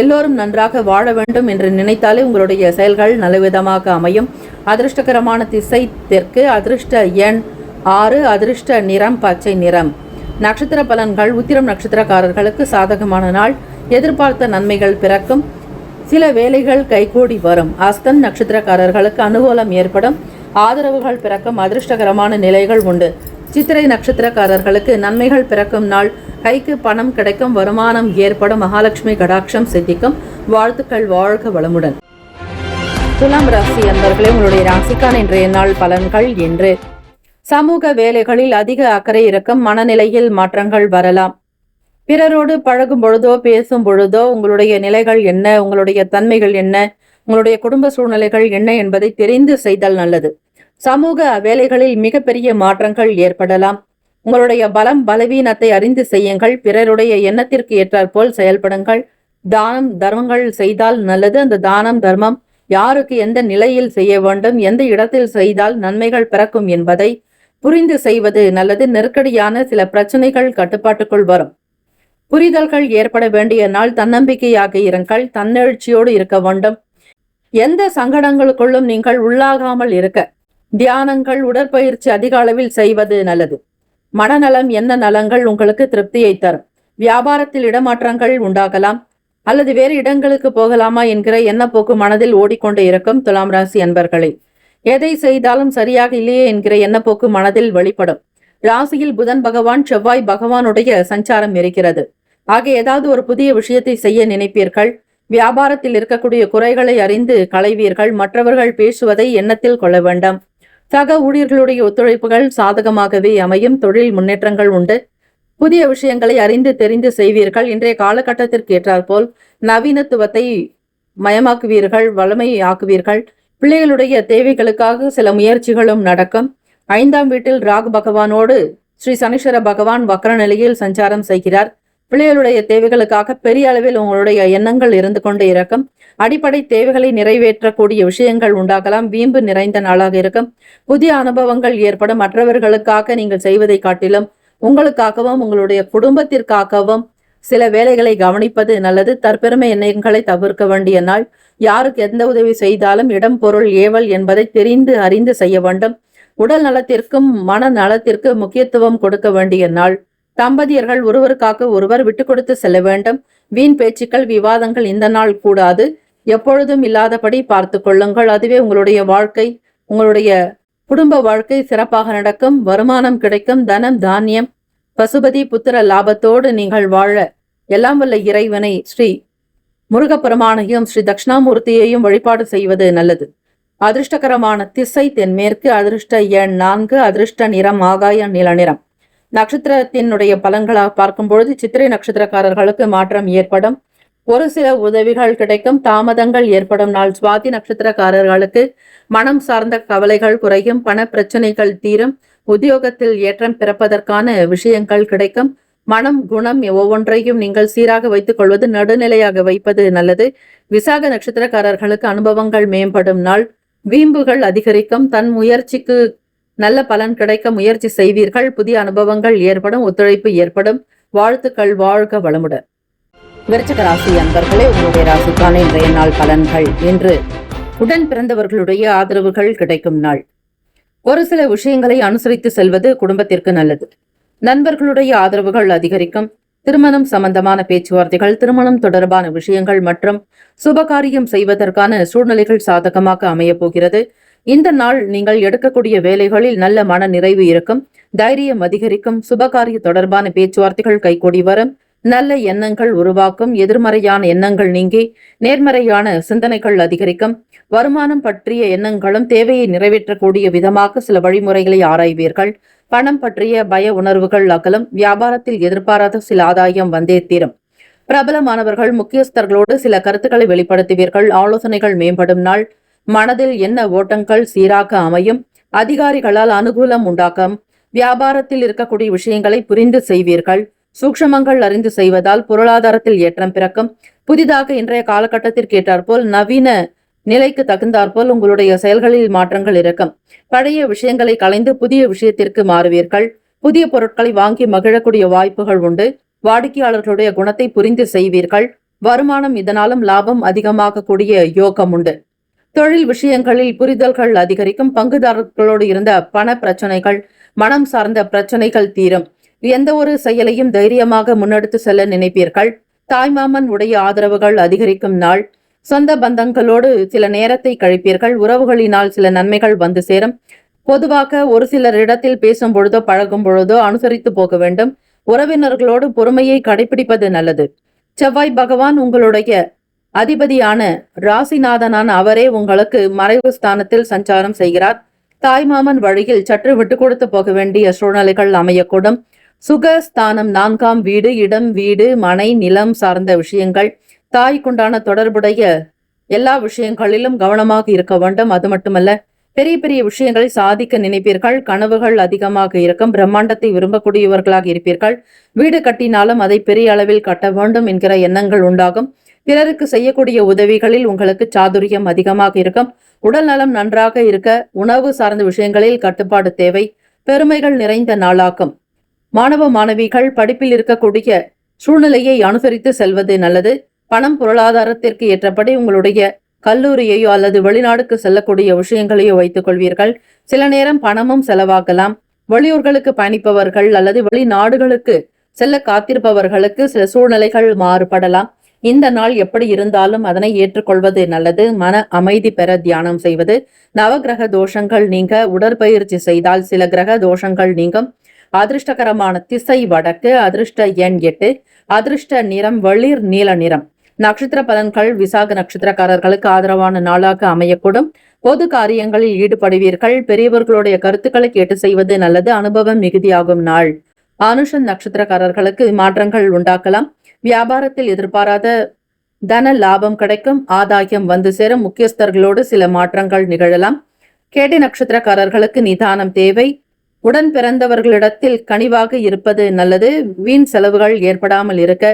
எல்லோரும் நன்றாக வாழ வேண்டும் என்று நினைத்தாலே உங்களுடைய செயல்கள் நல்லவிதமாக அமையும். அதிர்ஷ்டகரமான திசை தெற்கு. அதிர்ஷ்ட எண் 6. அதிர்ஷ்ட நிறம் பச்சை நிறம். நட்சத்திர பலன்கள். உத்திரம் நட்சத்திரக்காரர்களுக்கு சாதகமான நாள். எதிர்பார்த்த நன்மைகள் பிறக்கும். சில வேலைகள் கைகூடி வரும். அஸ்தம் நட்சத்திரக்காரர்களுக்கு அனுகூலம் ஏற்படும். ஆதரவுகள் பிறக்கும். அதிர்ஷ்டகரமான நிலைகள் உண்டு. சித்திரை நட்சத்திரக்காரர்களுக்கு நன்மைகள் பிறக்கும் நாள். கைக்கு பணம் கிடைக்கும். வருமானம் ஏற்படும். மகாலட்சுமி கடாட்சம் சித்திக்கும். வாழ்த்துக்கள். வாழ்க வளமுடன். துலாம் ராசி அன்பர்களே, உங்களுடைய ராசிக்கான இன்றைய நாள் பலன்கள் என்று சமூக வேலைகளில் அதிக அக்கறை இருக்கும். மனநிலையில் மாற்றங்கள் வரலாம். பிறரோடு பழகும் பொழுதோ பேசும் பொழுதோ உங்களுடைய நிலைகள் என்ன, உங்களுடைய தன்மைகள் என்ன, உங்களுடைய குடும்ப சூழ்நிலைகள் என்ன என்பதை தெரிந்து செய்தல் நல்லது. சமூக வேலைகளில் மிகப்பெரிய மாற்றங்கள் ஏற்படலாம். உங்களுடைய பலம் பலவீனத்தை அறிந்து செய்யுங்கள். பிறருடைய எண்ணத்திற்கு ஏற்றாற்போல் செயல்படுங்கள். தானம் தர்மங்கள் செய்தால் நல்லது. அந்த தானம் தர்மம் யாருக்கு எந்த நிலையில் செய்ய வேண்டும், எந்த இடத்தில் செய்தால் நன்மைகள் பிறக்கும் என்பதை புரிந்து செய்வது நல்லது. நெருக்கடியான சில பிரச்சனைகள் கட்டுப்பாட்டுக்குள் வரும். புரிதல்கள் ஏற்பட வேண்டிய நாள். தன்னம்பிக்கையாக இருங்கள். தன்னெழுச்சியோடு இருக்க வேண்டும். எந்த சங்கடங்களுக்குள்ளும் நீங்கள் உள்ளாகாமல் இருக்க தியானங்கள், உடற்பயிற்சி அதிக அளவில் செய்வது நல்லது. மனநலம் என்ன நலங்கள் உங்களுக்கு திருப்தியை தரும். வியாபாரத்தில் இடமாற்றங்கள் உண்டாகலாம் அல்லது வேறு இடங்களுக்கு போகலாமா என்கிற எண்ணப்போக்கு மனதில் ஓடிக்கொண்டு இருக்கும். துலாம் ராசி அன்பர்களே, எதை செய்தாலும் சரியாக இல்லையே என்கிற எண்ணப்போக்கு மனதில் வெளிப்படும். ராசியில் புதன் பகவான் செவ்வாய் பகவானுடைய சஞ்சாரம் இருக்கிறது. ஆக ஏதாவது ஒரு புதிய விஷயத்தை செய்ய நினைப்பீர்கள். வியாபாரத்தில் இருக்கக்கூடிய குறைகளை அறிந்து களைவீர்கள். மற்றவர்கள் பேசுவதை எண்ணத்தில் கொள்ள வேண்டாம். சக ஊழியர்களுடைய ஒத்துழைப்புகள் சாதகமாகவே அமையும். தொழில் முன்னேற்றங்கள் உண்டு. புதிய விஷயங்களை அறிந்து தெரிந்து செய்வீர்கள். இன்றைய காலகட்டத்திற்கு ஏற்றாற்போல் நவீனத்துவத்தை மயமாக்குவீர்கள், வளமையாக்குவீர்கள். பிள்ளைகளுடைய தேவைகளுக்காக சில முயற்சிகளும் நடக்கும். 5ஆம் வீட்டில் ராகு பகவானோடு ஸ்ரீ சனீஸ்வர பகவான் வக்ர நிலையில் சஞ்சாரம் செய்கிறார். பிள்ளைகளுடைய தேவைகளுக்காக பெரிய அளவில் உங்களுடைய எண்ணங்கள் இருந்து கொண்டு இருக்கும். அடிப்படை தேவைகளை நிறைவேற்றக்கூடிய விஷயங்கள் உண்டாகலாம். வீம்பு நிறைந்த நாளாக இருக்கும். புதிய அனுபவங்கள் ஏற்படும். மற்றவர்களுக்காக நீங்கள் செய்வதை காட்டிலும் உங்களுக்காகவும் உங்களுடைய குடும்பத்திற்காகவும் சில வேலைகளை கவனிப்பது நல்லது. தற்பெருமை எண்ணங்களை தவிர்க்க வேண்டிய நாள். யாருக்கு எந்த உதவி செய்தாலும் இடம் பொருள் ஏவல் என்பதை தெரிந்து அறிந்து செய்ய வேண்டும். உடல் நலத்திற்கும் மன நலத்திற்கு முக்கியத்துவம் கொடுக்க வேண்டிய நாள். தம்பதியர்கள் ஒருவருக்காக ஒருவர் விட்டு கொடுத்து செல்ல வேண்டும். வீண் பேச்சுக்கள், விவாதங்கள் இந்த நாள் கூடாது. எப்பொழுதும் இல்லாதபடி பார்த்து கொள்ளுங்கள். அதுவே உங்களுடைய வாழ்க்கை, உங்களுடைய குடும்ப வாழ்க்கை சிறப்பாக நடக்கும். வருமானம் கிடைக்கும். தனம் தானியம் பசுபதி புத்திர லாபத்தோடு நீங்கள் வாழ எல்லாம் வல்ல இறைவனை ஸ்ரீ முருகப்பெருமானையும் ஸ்ரீ தட்சிணாமூர்த்தியையும் வழிபாடு செய்வது நல்லது. அதிர்ஷ்டகரமான திசை தென்மேற்கு. அதிர்ஷ்ட எண் 4. அதிர்ஷ்ட நிறம் ஆகாய நீல நிறம். நட்சத்திரத்தினுடைய பலன்களாக பார்க்கும் பொழுது சித்திரை நட்சத்திரக்காரர்களுக்கு மாற்றம் ஏற்படும். ஒரு சில உதவிகள் கிடைக்கும். தாமதங்கள் ஏற்படும் நாள். சுவாதி நட்சத்திரக்காரர்களுக்கு மனம் சார்ந்த கவலைகள் குறையும். பண பிரச்சனைகள் தீரும். உத்தியோகத்தில் ஏற்றம் பிறப்பதற்கான விஷயங்கள் கிடைக்கும். மனம் குணம் ஒவ்வொன்றையும் நீங்கள் சீராக வைத்துக் கொள்வது, நடுநிலையாக வைப்பது நல்லது. விசாக நட்சத்திரக்காரர்களுக்கு அனுபவங்கள் மேம்படும் நாள். வீம்புகள் அதிகரிக்கும். தன் முயற்சிக்கு நல்ல பலன் கிடைக்க முயற்சி செய்வீர்கள். புதிய அனுபவங்கள் ஏற்படும். ஒத்துழைப்பு ஏற்படும். வாழ்த்துக்கள். வாழ்க வளமுடன். விருச்சிக ராசி அன்பர்களே, உங்களுடைய ராசிக்கான இன்றைய நாள் பலன்கள் என்று உடன் பிறந்தவர்களுடைய ஆதரவுகள் கிடைக்கும் நாள். ஒரு சில விஷயங்களை அனுசரித்து செல்வது குடும்பத்திற்கு நல்லது. நண்பர்களுடைய ஆதரவுகள் அதிகரிக்கும். திருமணம் சம்பந்தமான பேச்சுவார்த்தைகள், திருமணம் தொடர்பான விஷயங்கள் மற்றும் சுபகாரியம் செய்வதற்கான சூழ்நிலைகள் சாதகமாக அமையப் போகிறது. இந்த நாள் நீங்கள் எடுக்கக்கூடிய வேலைகளில் நல்ல மன நிறைவு இருக்கும். தைரியம் அதிகரிக்கும். சுபகாரிய தொடர்பான பேச்சுவார்த்தைகள் கைகூடி வரும். நல்ல எண்ணங்கள் உருவாக்கும். எதிர்மறையான எண்ணங்கள் நீங்கி நேர்மறையான சிந்தனைகள் அதிகரிக்கும். வருமானம் பற்றிய எண்ணங்களும் தேவையை நிறைவேற்றக்கூடிய விதமாக சில வழிமுறைகளை ஆராய்வீர்கள். பணம் பற்றிய பய உணர்வுகள் அகலும். வியாபாரத்தில் எதிர்பாராத சில ஆதாயம் வந்தே தீரும். பிரபலமானவர்கள் முக்கியஸ்தர்களோடு சில கருத்துக்களை வெளிப்படுத்துவீர்கள். ஆலோசனைகள் மேம்படும் நாள். மனதில் என்ன ஓட்டங்கள் சீராக அமையும். அதிகாரிகளால் அனுகூலம் உண்டாகும். வியாபாரத்தில் இருக்கக்கூடிய விஷயங்களை புரிந்து செய்வீர்கள். சூக்ஷமங்கள் அறிந்து செய்வதால் பொருளாதாரத்தில் ஏற்றம் பிறக்கும். புதிதாக இன்றைய காலகட்டத்திற்கு ஏற்றாற்போல் நவீன நிலைக்கு தகுந்தாற்போல் உங்களுடைய செயல்களில் மாற்றங்கள் இருக்கும். பழைய விஷயங்களை களைந்து புதிய விஷயத்திற்கு மாறுவீர்கள். புதிய பொருட்களை வாங்கி மகிழக்கூடிய வாய்ப்புகள் உண்டு. வாடிக்கையாளர்களுடைய குணத்தை புரிந்து செய்வீர்கள். வருமானம் இதனாலும் லாபம் அதிகமாக கூடிய யோகம் உண்டு. தொழில் விஷயங்களில் புரிதல்கள் அதிகரிக்கும். பங்குதாரர்களோடு இருந்த பண பிரச்சனைகள், மனம் சார்ந்த பிரச்சனைகள் தீரும். எந்த ஒரு செயலையும் தைரியமாக முன்னெடுத்து செல்ல நினைப்பீர்கள். தாய்மாமன் உடைய ஆதரவுகள் அதிகரிக்கும் நாள். சொந்த பந்தங்களோடு சில நேரத்தை கழிப்பீர்கள். உறவுகளினால் சில நன்மைகள் வந்து சேரும். பொதுவாக ஒரு சிலரிடத்தில் பேசும் பொழுதோ பழகும் பொழுதோ அனுசரித்து போக வேண்டும். உறவினர்களோடு பொறுமையை கடைபிடிப்பது நல்லது. செவ்வாய் பகவான் உங்களுடைய அதிபதியான ராசிநாதனான அவரே உங்களுக்கு மறைவு ஸ்தானத்தில் சஞ்சாரம் செய்கிறார். தாய்மாமன் வழியில் சற்று விட்டு கொடுத்து போக வேண்டிய சூழ்நிலைகள் அமையக்கூடும். சுகஸ்தானம் 4ஆம் வீடு, இடம், வீடு, மனை, நிலம் சார்ந்த விஷயங்கள், தாய்க்குண்டான தொடர்புடைய எல்லா விஷயங்களிலும் கவனமாக இருக்க வேண்டும். அது மட்டுமல்ல, பெரிய பெரிய விஷயங்களை சாதிக்க நினைப்பீர்கள். கனவுகள் அதிகமாக இருக்கும். பிரம்மாண்டத்தை விரும்பக்கூடியவர்களாக இருப்பீர்கள். வீடு கட்டினாலும் அதை பெரிய அளவில் கட்ட வேண்டும் என்கிற எண்ணங்கள் உண்டாகும். பிறருக்கு செய்யக்கூடிய உதவிகளில் உங்களுக்கு சாதுரியம் அதிகமாக இருக்கும். உடல் நலம் நன்றாக இருக்க உணவு சார்ந்த விஷயங்களில் கட்டுப்பாடு தேவை. பெருமைகள் நிறைந்த நாளாகும். மாணவ மாணவிகள் படிப்பில் இருக்கக்கூடிய சூழ்நிலையை அனுசரித்து செல்வது நல்லது. பணம் பொருளாதாரத்திற்கு ஏற்றபடி உங்களுடைய கல்லூரியையோ அல்லது வெளிநாடுக்கு செல்லக்கூடிய விஷயங்களையோ வைத்துக் கொள்வீர்கள். சில நேரம் பணமும் செலவாகலாம். வெளியூர்களுக்கு பயணிப்பவர்கள் அல்லது வெளிநாடுகளுக்கு செல்ல காத்திருப்பவர்களுக்கு சில சூழ்நிலைகள் மாறுபடலாம். இந்த நாள் எப்படி இருந்தாலும் அதனை ஏற்றுக்கொள்வது நல்லது. மன அமைதி பெற தியானம் செய்வது. நவகிரக தோஷங்கள் நீங்க உடற்பயிற்சி செய்தால் சில கிரக தோஷங்கள் நீங்கும். அதிர்ஷ்டகரமான திசை வடக்கு. அதிர்ஷ்ட எண் 8. அதிர்ஷ்ட நிறம் வெளிர் நீல நிறம். நட்சத்திர பலன்கள் விசாக நட்சத்திரக்காரர்களுக்கு ஆதரவான நாளாக அமையக்கூடும். பொது காரியங்களில் ஈடுபடுவீர்கள். பெரியவர்களுடைய கருத்துக்களை கேட்டு செய்வது நல்லது. அனுபவம் மிகுதியாகும் நாள். அனுஷன் நட்சத்திரக்காரர்களுக்கு மாற்றங்கள் உண்டாக்கலாம். வியாபாரத்தில் எதிர்பாராத தன லாபம் கிடைக்கும். ஆதாயம் வந்து சேரும். முக்கியஸ்தர்களோடு சில மாற்றங்கள் நிகழலாம். கேட்டை நட்சத்திரக்காரர்களுக்கு நிதானம் தேவை. உடன் பிறந்தவர்களிடத்தில் கனிவாக இருப்பது நல்லது. வீண் செலவுகள் ஏற்படாமல் இருக்க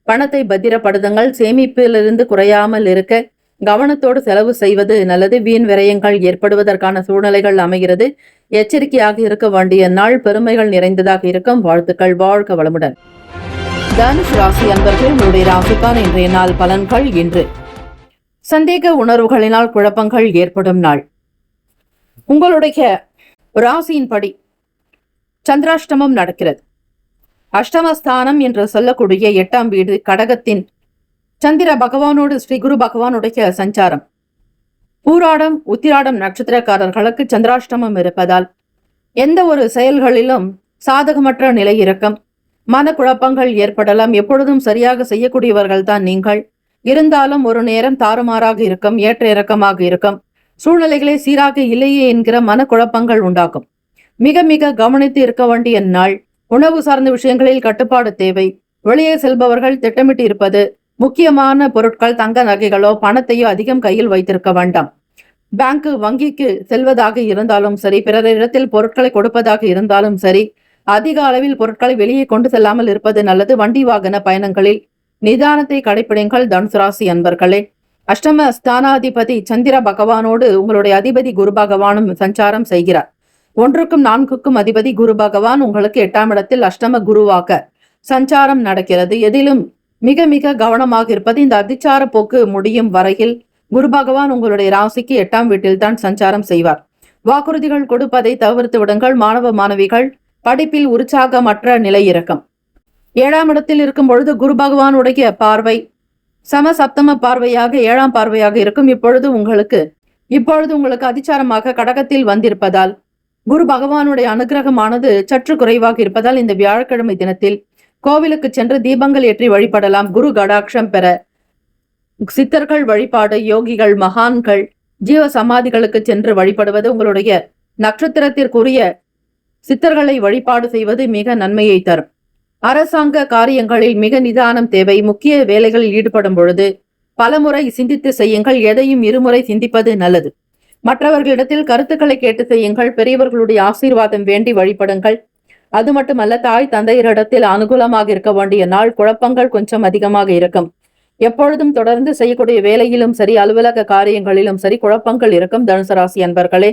பணத்தை பத்திரப்படுத்துங்கள். சேமிப்பிலிருந்து குறையாமல் இருக்க கவனத்தோடு செலவு செய்வது நல்லது. வீண் விரயங்கள் ஏற்படுவதற்கான சூழ்நிலைகள் அமைகிறது. எச்சரிக்கையாக இருக்க வேண்டிய நாள். பெருமைகள் நிறைந்ததாக இருக்கும். வாழ்த்துக்கள். வாழ்க வளமுடன். தனுஷ் ராசி அன்பர்கள், உங்களுடைய ராசிக்கான இன்றைய நாள் பலன்கள். இன்று சந்தேக உணர்வுகளினால் குழப்பங்கள் ஏற்படும் நாள். உங்களுடைய ராசியின்படி சந்திராஷ்டமம் நடக்கிறது. அஷ்டமஸ்தானம் என்று சொல்லக்கூடிய 8ஆம் வீடு கடகத்தின் சந்திர பகவானோடு ஸ்ரீ குரு பகவானுடைய சஞ்சாரம். பூராடம் உத்திராடம் நட்சத்திரக்காரர்களுக்கு சந்திராஷ்டமம் இருப்பதால் எந்த ஒரு செயல்களிலும் சாதகமற்ற நிலை இருக்கும். மனக்குழப்பங்கள் ஏற்படலாம். எப்பொழுதும் சரியாக செய்யக்கூடியவர்கள் தான் நீங்கள். இருந்தாலும் ஒரு நேரம் தாறுமாறாக இருக்கும். ஏற்ற இறக்கமாக இருக்கும். சூழ்நிலைகளே சீராக இல்லையே என்கிற மனக்குழப்பங்கள் உண்டாகும். மிக மிக கவனித்து இருக்க வேண்டிய நாள். உணவு சார்ந்த விஷயங்களில் கட்டுப்பாடு தேவை. வெளியே செல்பவர்கள் திட்டமிட்டு இருப்பது. முக்கியமான பொருட்கள், தங்க நகைகளோ பணத்தையோ அதிகம் கையில் வைத்திருக்க வேண்டாம். பேங்க் வங்கிக்கு செல்வதாக இருந்தாலும் சரி, பிறரிடத்தில் பொருட்களை கொடுப்பதாக இருந்தாலும் சரி, அதிக அளவில் பொருட்களை வெளியே கொண்டு செல்லாமல் இருப்பது நல்லது. வண்டி வாகன பயணங்களில் நிதானத்தை கடைபிடிங்கள். தனுசு ராசி அன்பர்களே, அஷ்டம ஸ்தானாதிபதி சந்திர பகவானோடு உங்களுடைய அதிபதி குரு பகவானும் சஞ்சாரம் செய்கிறார். 1க்கும் 4க்கும் அதிபதி குரு பகவான் உங்களுக்கு 8ஆம் இடத்தில் அஷ்டம குருவாக சஞ்சாரம் நடக்கிறது. எதிலும் மிக மிக கவனமாக இருப்பது. இந்த அதிச்சார போக்கு முடியும் வரையில் குரு பகவான் உங்களுடைய ராசிக்கு 8ஆம் வீட்டில் தான் சஞ்சாரம் செய்வார். வாக்குறுதிகள் கொடுப்பதை தவிர்த்து விடுங்கள். மாணவ மாணவிகள் படிப்பில் உற்சாகமற்ற நிலை இருக்கும். 7ஆம் இடத்தில் இருக்கும் பொழுது குரு பகவானுடைய பார்வை சமசப்தம பார்வையாக 7ஆம் பார்வையாக இருக்கும். இப்பொழுது உங்களுக்கு அதிச்சாரமாக கடகத்தில் வந்திருப்பதால் குரு பகவானுடைய அனுகிரகமானது சற்று குறைவாக இருப்பதால் இந்த வியாழக்கிழமை தினத்தில் கோவிலுக்கு சென்று தீபங்கள் ஏற்றி வழிபடலாம். குரு கடாட்சம் பெற சித்தர்கள் வழிபாடு, யோகிகள், மகான்கள், ஜீவ சமாதிகளுக்கு சென்று வழிபடுவது, உங்களுடைய நட்சத்திரத்திற்குரிய சித்தர்களை வழிபாடு செய்வது மிக நன்மையை தரும். அரசாங்க காரியங்களில் மிக நிதானம் தேவை. முக்கிய வேலைகளில் ஈடுபடும் பொழுது பலமுறை சிந்தித்து செய்யுங்கள். எதையும் இருமுறை சிந்திப்பது நல்லது. மற்றவர்களிடத்தில் கருத்துக்களை கேட்டு செய்யுங்கள். பெரியவர்களுடைய ஆசீர்வாதம் வேண்டி வழிபடுங்கள். அது மட்டுமல்ல, தாய் தந்தையரிடத்தில் அனுகூலமாக இருக்க வேண்டிய நாள். குழப்பங்கள் கொஞ்சம் அதிகமாக இருக்கும். எப்பொழுதும் தொடர்ந்து செய்யக்கூடிய வேலையிலும் சரி, அலுவலக காரியங்களிலும் சரி குழப்பங்கள் இருக்கும். தனுசு ராசி அன்பர்களே,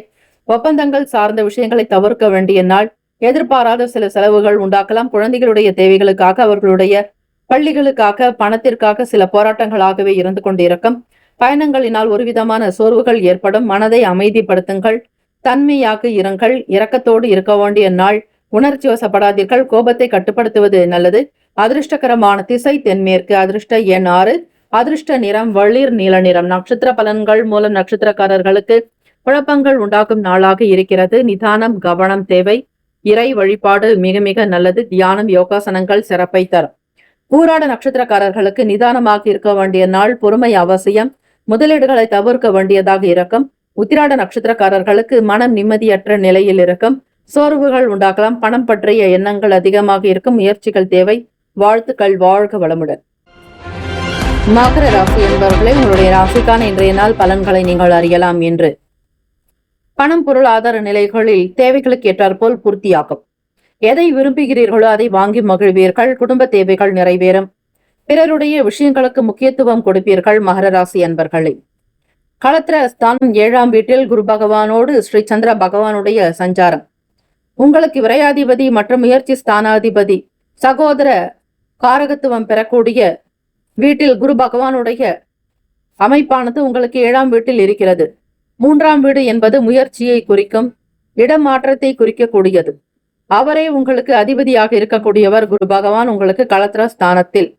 ஒப்பந்தங்கள் சார்ந்த விஷயங்களை தவிர்க்க வேண்டிய நாள். எதிர்பாராத சில செலவுகள் உண்டாக்கலாம். குழந்தைகளுடைய தேவைகளுக்காக, அவர்களுடைய பள்ளிகளுக்காக, பணத்திற்காக சில போராட்டங்களாகவே இருந்து கொண்டிருக்கும். பயணங்களினால் ஒரு விதமான சோர்வுகள் ஏற்படும். மனதை அமைதிப்படுத்துங்கள். தன்மையாக இருங்கள். இரக்கத்தோடு இருக்க வேண்டிய நாள். உணர்ச்சி வசப்படாதீர்கள். கோபத்தை கட்டுப்படுத்துவது நல்லது. அதிர்ஷ்டகரமான திசை தென்மேற்கு. அதிர்ஷ்ட எண் 6. அதிர்ஷ்ட நிறம் வெளிர் நீல நிறம். நட்சத்திர பலன்கள் மூலம் நட்சத்திரக்காரர்களுக்கு குழப்பங்கள் உண்டாகும் நாளாக இருக்கிறது. நிதானம், கவனம் தேவை. இறை வழிபாடு மிக மிக நல்லது. தியானம், யோகாசனங்கள் சிறப்பை தரும். பூராட நட்சத்திரக்காரர்களுக்கு நிதானமாக இருக்க வேண்டிய நாள். பொறுமை அவசியம். முதலீடுகளை தவிர்க்க வேண்டியதாக இருக்கும். உத்திராட நட்சத்திரக்காரர்களுக்கு மனம் நிம்மதியற்ற நிலையில் இருக்கும். சோர்வுகள் உண்டாகலாம். பணம் பற்றிய எண்ணங்கள் அதிகமாக இருக்கும். முயற்சிகள் தேவை. வாழ்த்துக்கள். வாழ்க வளமுடன். மகர ராசி என்பவர்களே, உங்களுடைய ராசிக்கான இன்றைய நாள் பலன்களை நீங்கள் அறியலாம். என்று பணம் பொருளாதார நிலைகளில் தேவைகளுக்கு ஏற்றாற்போல் பூர்த்தியாகும். எதை விரும்புகிறீர்களோ அதை வாங்கி மகிழ்வீர்கள். குடும்ப தேவைகள் நிறைவேறும். பிறருடைய விஷயங்களுக்கு முக்கியத்துவம் கொடுப்பீர்கள். மகர ராசி அன்பர்களே, களத்திர ஸ்தானம் 7ஆம் வீட்டில் குரு பகவானோடு ஸ்ரீ சந்திர பகவானுடைய சஞ்சாரம் உங்களுக்கு விரையாதிபதி மற்றும் முயற்சி ஸ்தானாதிபதி சகோதர காரகத்துவம் பெறக்கூடிய வீட்டில் குரு பகவானுடைய அமைப்பானது உங்களுக்கு 7ஆம் வீட்டில் இருக்கிறது. 3ஆம் வீடு என்பது முயற்சியை குறிக்கும், இடமாற்றத்தை குறிக்கக்கூடியது. அவரே உங்களுக்கு அதிபதியாக இருக்கக்கூடியவர் குரு பகவான். உங்களுக்கு களத்திர ஸ்தானத்தில்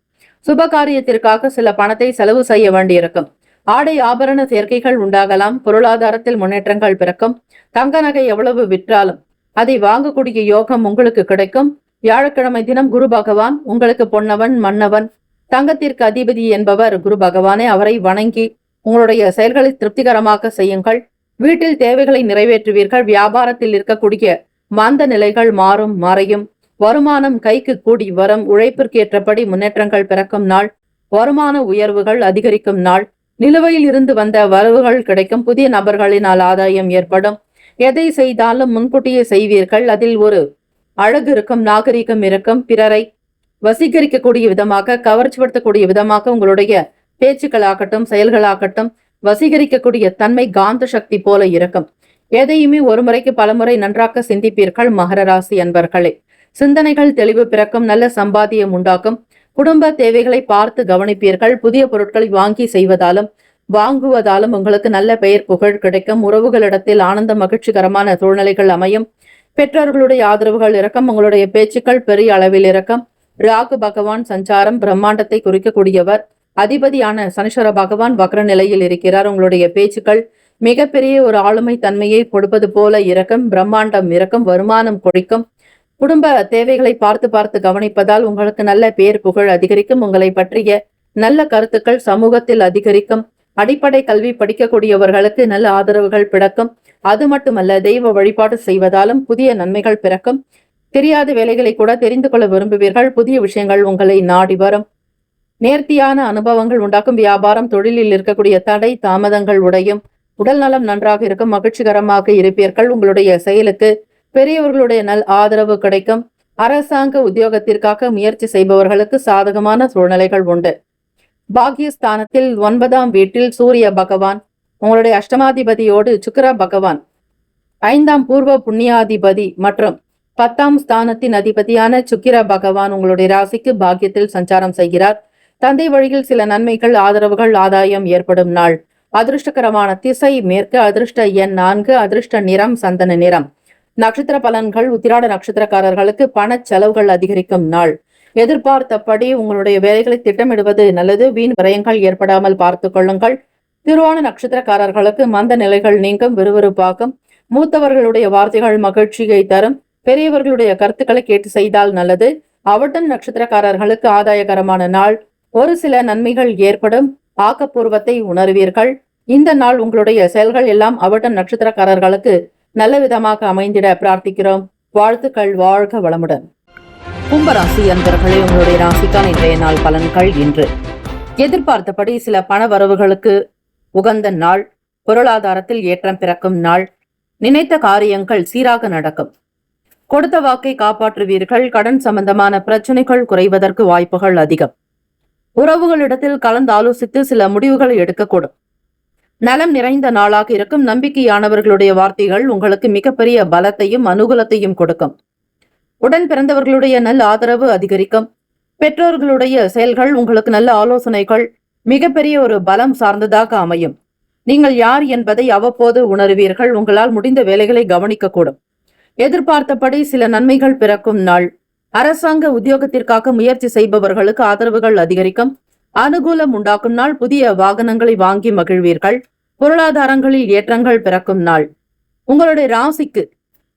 சுபகாரியத்திற்காக சில பணத்தை செலவு செய்ய வேண்டியிருக்கும். ஆடை ஆபரண சேர்க்கைகள் உண்டாகலாம். பொருளாதாரத்தில் முன்னேற்றங்கள் பிறக்கும். தங்க நகை எவ்வளவு விற்றாலும் அதை வாங்கக்கூடிய யோகம் உங்களுக்கு கிடைக்கும். வியாழக்கிழமை தினம் குரு பகவான் உங்களுக்கு பொன்னவன் மன்னவன் தங்கத்திற்கு அதிபதி என்பவர் குரு பகவானே. அவரை வணங்கி உங்களுடைய செயல்களை திருப்திகரமாக செய்யுங்கள். வீட்டில் தேவைகளை நிறைவேற்றுவீர்கள். வியாபாரத்தில் இருக்கக்கூடிய மந்த நிலைகள் மாறும், மறையும். வருமானம் கைக்கு கூடி வரும். உழைப்பிற்கு ஏற்றபடி முன்னேற்றங்கள் பிறக்கும் நாள். வருமான உயர்வுகள் அதிகரிக்கும் நாள். நிலுவையில் இருந்து வந்த வரவுகள் கிடைக்கும். புதிய நபர்களினால் ஆதாயம் ஏற்படும். எதை செய்தாலும் முன்கூட்டியே செய்வீர்கள். அதில் ஒரு அழகு இருக்கும், நாகரிகம் இருக்கும். பிறரை வசீகரிக்கக்கூடிய விதமாக, கவர்ச்சிப்படுத்தக்கூடிய விதமாக உங்களுடைய பேச்சுக்களாகட்டும் செயல்களாகட்டும் வசீகரிக்கக்கூடிய தன்மை காந்த சக்தி போல இருக்கும். எதையுமே ஒரு முறைக்கு பலமுறை நன்றாக சிந்திப்பீர்கள். மகர ராசி அன்பர்களே, சிந்தனைகள் தெளிவு பிறக்கும். நல்ல சம்பாத்தியம் உண்டாக்கும். குடும்ப தேவைகளை பார்த்து கவனிப்பீர்கள். புதிய பொருட்களை வாங்கி செய்வதாலும் வாங்குவதாலும் உங்களுக்கு நல்ல பெயர் புகழ் கிடைக்கும். உறவுகளிடத்தில் ஆனந்த மகிழ்ச்சிகரமான சூழ்நிலைகள் அமையும். பெற்றோர்களுடைய ஆதரவுகள் இருக்கும். உங்களுடைய பேச்சுக்கள் பெரிய அளவில் இருக்கும். ராகு பகவான் சஞ்சாரம் பிரம்மாண்டத்தை குறிக்கக்கூடியவர். அதிபதியான சனீஸ்வர பகவான் வக்ர நிலையில் இருக்கிறார். உங்களுடைய பேச்சுக்கள் மிகப்பெரிய ஒரு ஆளுமை தன்மையை கொடுப்பது போல இருக்கும். பிரம்மாண்டம் இருக்கும். வருமானம் கொழிக்கும். குடும்ப தேவைகளை பார்த்து பார்த்து கவனிப்பதால் உங்களுக்கு நல்ல பேர் புகழ் அதிகரிக்கும். உங்களை பற்றிய நல்ல கருத்துக்கள் சமூகத்தில் அதிகரிக்கும். அடிப்படை கல்வி படிக்கக்கூடியவர்களுக்கு நல்ல ஆதரவுகள் பிறக்கும். அது மட்டுமல்ல, தெய்வ வழிபாடு செய்வதாலும் புதிய நன்மைகள் பிறக்கும். தெரியாத வேலைகளை கூட தெரிந்து கொள்ள விரும்புவீர்கள். புதிய விஷயங்கள் உங்களை நாடி வரும். நேர்த்தியான அனுபவங்கள் உண்டாக்கும். வியாபாரம் தொழிலில் இருக்கக்கூடிய தடை தாமதங்கள் உடையும். உடல் நலம் நன்றாக இருக்கும். மகிழ்ச்சிகரமாக இருப்பீர்கள். உங்களுடைய செயலுக்கு பெரியவர்களுடைய நல் ஆதரவு கிடைக்கும். அரசாங்க உத்தியோகத்திற்காக முயற்சி செய்பவர்களுக்கு சாதகமான சூழ்நிலைகள் உண்டு. பாக்கியஸ்தானத்தில் 9ஆம் வீட்டில் சூரிய பகவான் உங்களுடைய அஷ்டமாதிபதியோடு சுக்கிர பகவான் 5ஆம் பூர்வ புண்ணியாதிபதி மற்றும் 10ஆம் ஸ்தானத்தின் அதிபதியான சுக்கிர பகவான் உங்களுடைய ராசிக்கு பாக்கியத்தில் சஞ்சாரம் செய்கிறார். தந்தை வழியில் சில நன்மைகள், ஆதரவுகள், ஆதாயம் ஏற்படும் நாள். அதிர்ஷ்டகரமான திசை மேற்கு. அதிர்ஷ்ட எண் 4. அதிர்ஷ்ட நிறம் சந்தன நிறம். நட்சத்திர பலன்கள். உத்திராட நட்சத்திரக்காரர்களுக்கு பண செலவுகள் அதிகரிக்கும் நாள். எதிர்பார்த்தபடி உங்களுடைய வேலைகளை திட்டமிடுவது நல்லது. வீண் விரயங்கள் ஏற்படாமல் பார்த்து கொள்ளுங்கள். திருவோண நட்சத்திரக்காரர்களுக்கு மந்த நிலைகள் நீங்கும். விறுவிறுப்பாகும். மூத்தவர்களுடைய வார்த்தைகள் மகிழ்ச்சியை தரும். பெரியவர்களுடைய கருத்துக்களை கேட்டு செய்தால் நல்லது. அவிட்டம் நட்சத்திரக்காரர்களுக்கு ஆதாயகரமான நாள். ஒரு சில நன்மைகள் ஏற்படும். ஆக்கப்பூர்வத்தை உணர்வீர்கள். இந்த நாள் உங்களுடைய செயல்கள் எல்லாம் அவிட்டம் நட்சத்திரக்காரர்களுக்கு நல்ல விதமாக அமைந்திட பிரார்த்திக்கிறோம். வாழ்த்துக்கள். வாழ்க வளமுடன். கும்பராசி அன்பர்களே, உங்களுடைய ராசிக்கான இன்றைய நாள் பலன்கள். இன்று எதிர்பார்த்தபடி சில பண வரவுகளுக்கு உகந்த நாள். பொருளாதாரத்தில் ஏற்றம் பிறக்கும் நாள். நினைத்த காரியங்கள் சீராக நடக்கும். கொடுத்த வாக்கை காப்பாற்றுவீர்கள். கடன் சம்பந்தமான பிரச்சனைகள் குறைவதற்கு வாய்ப்புகள் அதிகம். உறவுகளிடத்தில் கலந்து ஆலோசித்து சில முடிவுகளை எடுக்கக்கூடும். நலம் நிறைந்த நாளாக இருக்கும். நம்பிக்கையானவர்களுடைய வார்த்தைகள் உங்களுக்கு மிகப்பெரிய பலத்தையும் அனுகூலத்தையும் கொடுக்கும். உடன் பிறந்தவர்களுடைய நல்ல ஆதரவு அதிகரிக்கும். பெற்றோர்களுடைய செயல்கள் உங்களுக்கு நல்ல ஆலோசனைகள் மிகப்பெரிய ஒரு பலம் சார்ந்ததாக அமையும். நீங்கள் யார் என்பதை அவ்வப்போது உணர்வீர்கள். உங்களால் முடிந்த வேலைகளை கவனிக்கக்கூடும். எதிர்பார்த்தபடி சில நன்மைகள் பிறக்கும் நாள். அரசாங்க உத்தியோகத்திற்காக முயற்சி செய்பவர்களுக்கு ஆதரவுகள் அதிகரிக்கும். அனுகூலம் உண்டாக்கும் நாள். புதிய வாகனங்களை வாங்கி மகிழ்வீர்கள். பொருளாதாரங்களில் ஏற்றங்கள் பிறக்கும் நாள். உங்களுடைய ராசிக்கு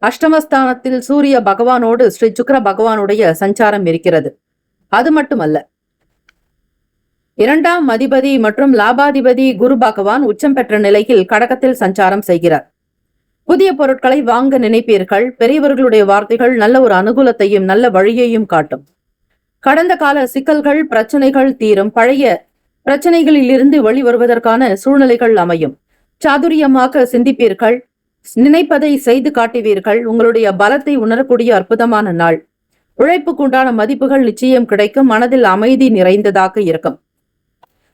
அஷ்டமஸ்தானத்தில் சூரிய பகவானோடு ஸ்ரீ சுக்கிர பகவானுடைய சஞ்சாரம் இருக்கிறது. அது மட்டுமல்ல, 2ஆம் அதிபதி மற்றும் லாபாதிபதி குரு பகவான் உச்சம் பெற்ற நிலையில் கடகத்தில் சஞ்சாரம் செய்கிறார். புதிய பொருட்களை வாங்க நினைப்பீர்கள். பெரியவர்களுடைய வார்த்தைகள் நல்ல ஒரு அனுகூலத்தையும் நல்ல வழியையும் காட்டும். கடந்த கால சிக்கல்கள் பிரச்சனைகள் தீரும். பழைய பிரச்சனைகளில் இருந்து வெளிவருவதற்கான சூழ்நிலைகள் அமையும். சாதுரியமாக சிந்திப்பீர்கள். நினைப்பதை செய்து காட்டுவீர்கள். உங்களுடைய பலத்தை உணரக்கூடிய அற்புதமான நாள். உழைப்புக்குண்டான மதிப்புகள் நிச்சயம் கிடைக்கும். மனதில் அமைதி நிறைந்ததாக இருக்கும்.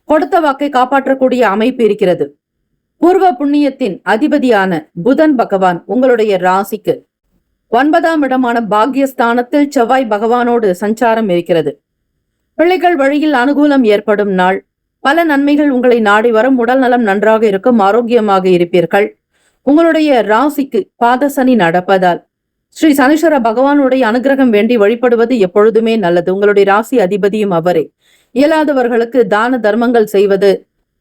கொடுத்த வாக்கை காப்பாற்றக்கூடிய அமைப்பு இருக்கிறது. பூர்வ புண்ணியத்தின் அதிபதியான புதன் பகவான் உங்களுடைய ராசிக்கு 9ஆம் இடமான பாக்யஸ்தானத்தில் செவ்வாய் பகவானோடு சஞ்சாரம் இருக்கிறது. பிள்ளைகள் வழியில் அனுகூலம் ஏற்படும் நாள். பல நன்மைகள் உங்களை நாடி வரும். உடல் நலம் நன்றாக இருக்கும். ஆரோக்கியமாக இருப்பீர்கள். உங்களுடைய ராசிக்கு பாதசனி நடப்பதால் ஸ்ரீ சனீஸ்வர பகவானுடைய அனுகிரகம் வேண்டி வழிபடுவது எப்பொழுதுமே நல்லது. உங்களுடைய ராசி அதிபதியும் அவரே. இயலாதவர்களுக்கு தான தர்மங்கள் செய்வது,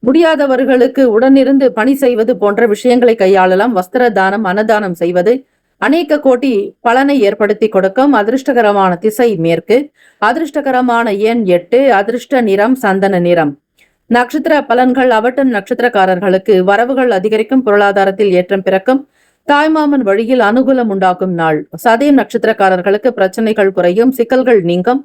முடியாதவர்களுக்கு உடனிருந்து பணி செய்வது போன்ற விஷயங்களை கையாளலாம். வஸ்திர தானம், அன்னதானம் செய்வது அநேக கோடி பலனை ஏற்படுத்தி கொடுக்கும். அதிர்ஷ்டகரமான திசை மேற்கு. அதிர்ஷ்டகரமான எண் 8. அதிர்ஷ்ட நிறம் சந்தன நிறம். நட்சத்திர பலன்கள். அவட்டம் நட்சத்திரக்காரர்களுக்கு வரவுகள் அதிகரிக்கும். பொருளாதாரத்தில் ஏற்றம் பிறக்கும். தாய்மாமன் வழியில் அனுகூலம் உண்டாக்கும் நாள். சதயம் நட்சத்திரக்காரர்களுக்கு பிரச்சனைகள் குறையும். சிக்கல்கள் நீங்கும்.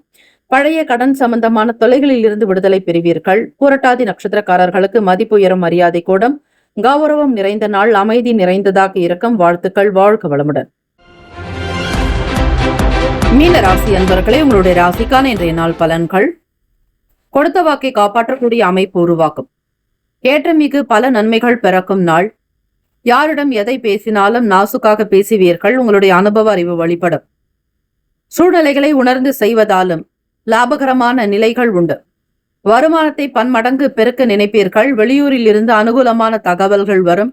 பழைய கடன் சம்பந்தமான தொலைகளில் இருந்து விடுதலை பெறுவீர்கள். பூரட்டாதி நட்சத்திரக்காரர்களுக்கு மதிப்பு உயரும். மரியாதை கூடும். கௌரவம் நிறைந்த நாள். அமைதி நிறைந்ததாக இருக்கும். வாழ்த்துக்கள். வாழ்க வளமுடன். மீன ராசி அன்பர்களே, உங்களுடைய ராசிக்கான இன்றைய நாள் பலன்கள். கொடுத்த வாக்கை காப்பாற்றக்கூடிய அமைப்பு உருவாக்கும். ஏற்றமிகு பல நன்மைகள் பிறக்கும் நாள். யாரிடம் எதை பேசினாலும் நாசுக்காக பேசுவீர்கள். உங்களுடைய அனுபவ அறிவு வழிபடும். சூழ்நிலைகளை உணர்ந்து செய்வதாலும் லாபகரமான நிலைகள் உண்டு. வருமானத்தை பன்மடங்கு பெருக்க நினைப்பீர்கள். வெளியூரில் இருந்து அனுகூலமான தகவல்கள் வரும்.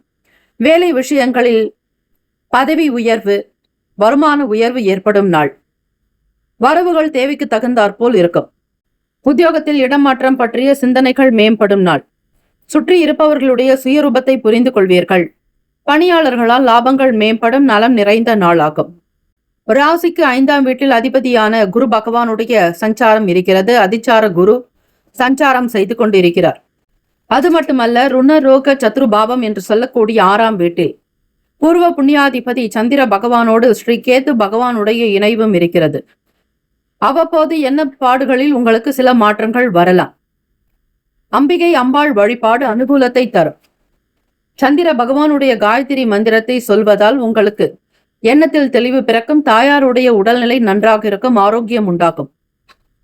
வேலை விஷயங்களில் பதவி உயர்வு, வருமான உயர்வு ஏற்படும் நாள். வரவுகள் தேவைக்கு தகுந்தாற்போல் இருக்கும். உத்தியோகத்தில் இடமாற்றம் பற்றிய சிந்தனைகள் மேம்படும் நாள். சுற்றி இருப்பவர்களுடைய சுயரூபத்தை புரிந்து கொள்வீர்கள். பணியாளர்களால் லாபங்கள் மேம்படும். நலம் நிறைந்த நாளாகும். ராசிக்கு 5ஆம் வீட்டில் அதிபதியான குரு பகவானுடைய சஞ்சாரம் இருக்கிறது. அதிச்சார குரு சஞ்சாரம் செய்து கொண்டிருக்கிறார். அது மட்டுமல்ல, ருணரோக சத்ருபாவம் என்று சொல்லக்கூடிய 6ஆம் வீட்டில் பூர்வ புண்ணியாதிபதி சந்திர பகவானோடு ஸ்ரீ கேது பகவானுடைய இணைவும் இருக்கிறது. அவ்வப்போது எண்ணப்பாடுகளில் உங்களுக்கு சில மாற்றங்கள் வரலாம். அம்பிகை அம்பாள் வழிபாடு அனுகூலத்தை தரும். சந்திர பகவானுடைய காயத்ரி மந்திரத்தை சொல்வதால் உங்களுக்கு எண்ணத்தில் தெளிவு பிறக்கும். தாயாருடைய உடல்நிலை நன்றாக இருக்கும். ஆரோக்கியம் உண்டாகும்.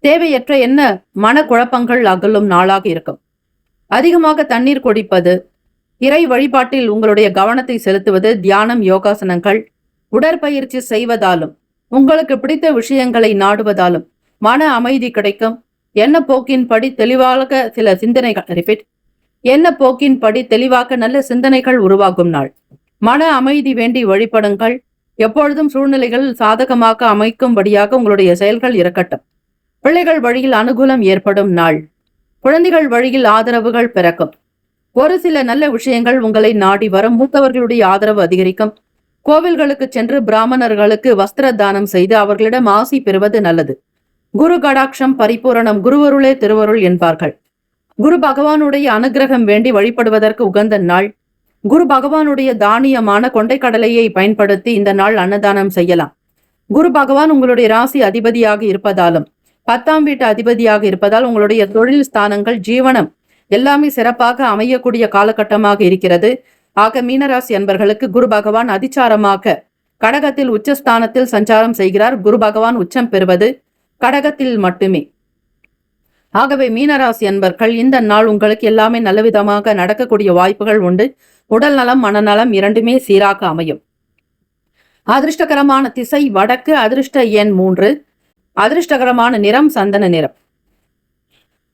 தேவையற்ற என்ன மனக்குழப்பங்கள் அகலும் நாளாக இருக்கும். அதிகமாக தண்ணீர் குடிப்பது, இறை வழிபாட்டில் உங்களுடைய கவனத்தை செலுத்துவது, தியானம், யோகாசனங்கள், உடற்பயிற்சி செய்வதாலும் உங்களுக்கு பிடித்த விஷயங்களை நாடுவதாலும் மன அமைதி கிடைக்கும். என்ன போக்கின்படி தெளிவாக சில சிந்தனைகள் என்ன போக்கின்படி தெளிவாக நல்ல சிந்தனைகள் உருவாகும் நாள். மன அமைதி வேண்டி வழிபடுங்கள். எப்பொழுதும் சூழ்நிலைகள் சாதகமாக அமைக்கும்படியாக உங்களுடைய செயல்கள் இருக்கட்டும். பிள்ளைகள் வழியில் அனுகூலம் ஏற்படும் நாள். குழந்தைகள் வழியில் ஆதரவுகள் பிறக்கும். ஒரு சில நல்ல விஷயங்கள் உங்களை நாடி வரும். மூத்தவர்களுடைய ஆதரவு அதிகரிக்கும். கோவில்களுக்கு சென்று பிராமணர்களுக்கு வஸ்திர தானம் செய்து அவர்களிடம் ஆசி பெறுவது நல்லது. குரு கடாட்சம் பரிபூரணம். குருவருளே திருவருள் என்பார்கள். குரு பகவானுடைய அனுகிரகம் வேண்டி வழிபடுவதற்கு உகந்த நாள். குரு பகவானுடைய தானியமான கொண்டைக்கடலையை பயன்படுத்தி இந்த நாள் அன்னதானம் செய்யலாம். குரு பகவான் உங்களுடைய ராசி அதிபதியாக இருப்பதாலும் 10ஆம் வீட்டு அதிபதியாக இருப்பதால் உங்களுடைய தொழில் ஸ்தானங்கள், ஜீவனம் எல்லாமே சிறப்பாக அமையக்கூடிய காலகட்டமாக இருக்கிறது. ஆக மீனராசி அன்பர்களுக்கு குரு பகவான் அதிச்சாரமாக கடகத்தில் உச்சஸ்தானத்தில் சஞ்சாரம் செய்கிறார். குரு பகவான் உச்சம் பெறுவது கடகத்தில் மட்டுமே. ஆகவே மீனராசி அன்பர்கள், இந்த நாள் உங்களுக்கு எல்லாமே நல்லவிதமாக நடக்கக்கூடிய வாய்ப்புகள் உண்டு. உடல் நலம் மனநலம் இரண்டுமே சீராக அமையும். அதிர்ஷ்டகரமான திசை வடக்கு. அதிர்ஷ்ட எண் 3. அதிர்ஷ்டகரமான நிறம் சந்தன நிறம்.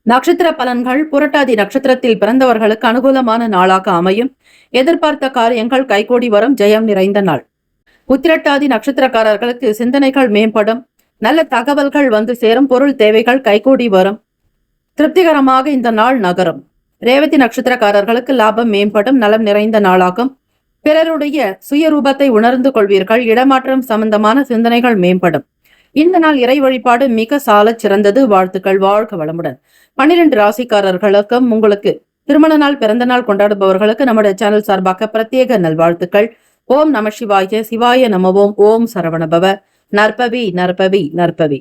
நட்சத்திர பலன்கள். புரட்டாதி நட்சத்திரத்தில் பிறந்தவர்களுக்கு அனுகூலமான நாளாக அமையும். எதிர்பார்த்த காரியங்கள் கைகூடி வரும். ஜெயம் நிறைந்த நாள். உத்திரட்டாதி நட்சத்திரக்காரர்களுக்கு சிந்தனைகள் மேம்படும். நல்ல தகவல்கள் வந்து சேரும். பொருள் தேவைகள் கைகூடி வரும். திருப்திகரமாக இந்த நாள் நகரும். ரேவதி நட்சத்திரக்காரர்களுக்கு லாபம் மேம்படும். நலம் நிறைந்த நாளாகும். பிறருடைய சுயரூபத்தை உணர்ந்து கொள்வீர்கள். இடமாற்றம் சம்பந்தமான சிந்தனைகள் மேம்படும். இந்த நாள் இறை வழிபாடு மிக சால சிறந்தது. வாழ்த்துக்கள். வாழ்க வளமுடன். 12 ராசிக்காரர்களுக்கும் உங்களுக்கு திருமண நாள் பிறந்த நாள் கொண்டாடுபவர்களுக்கு நம்முடைய சேனல் சார்பாக பிரத்யேக நல்வாழ்த்துக்கள். ஓம் நம சிவாய. சிவாய நமவோம். ஓம் சரவணபவ. நற்பவி நற்பவி நற்பவி.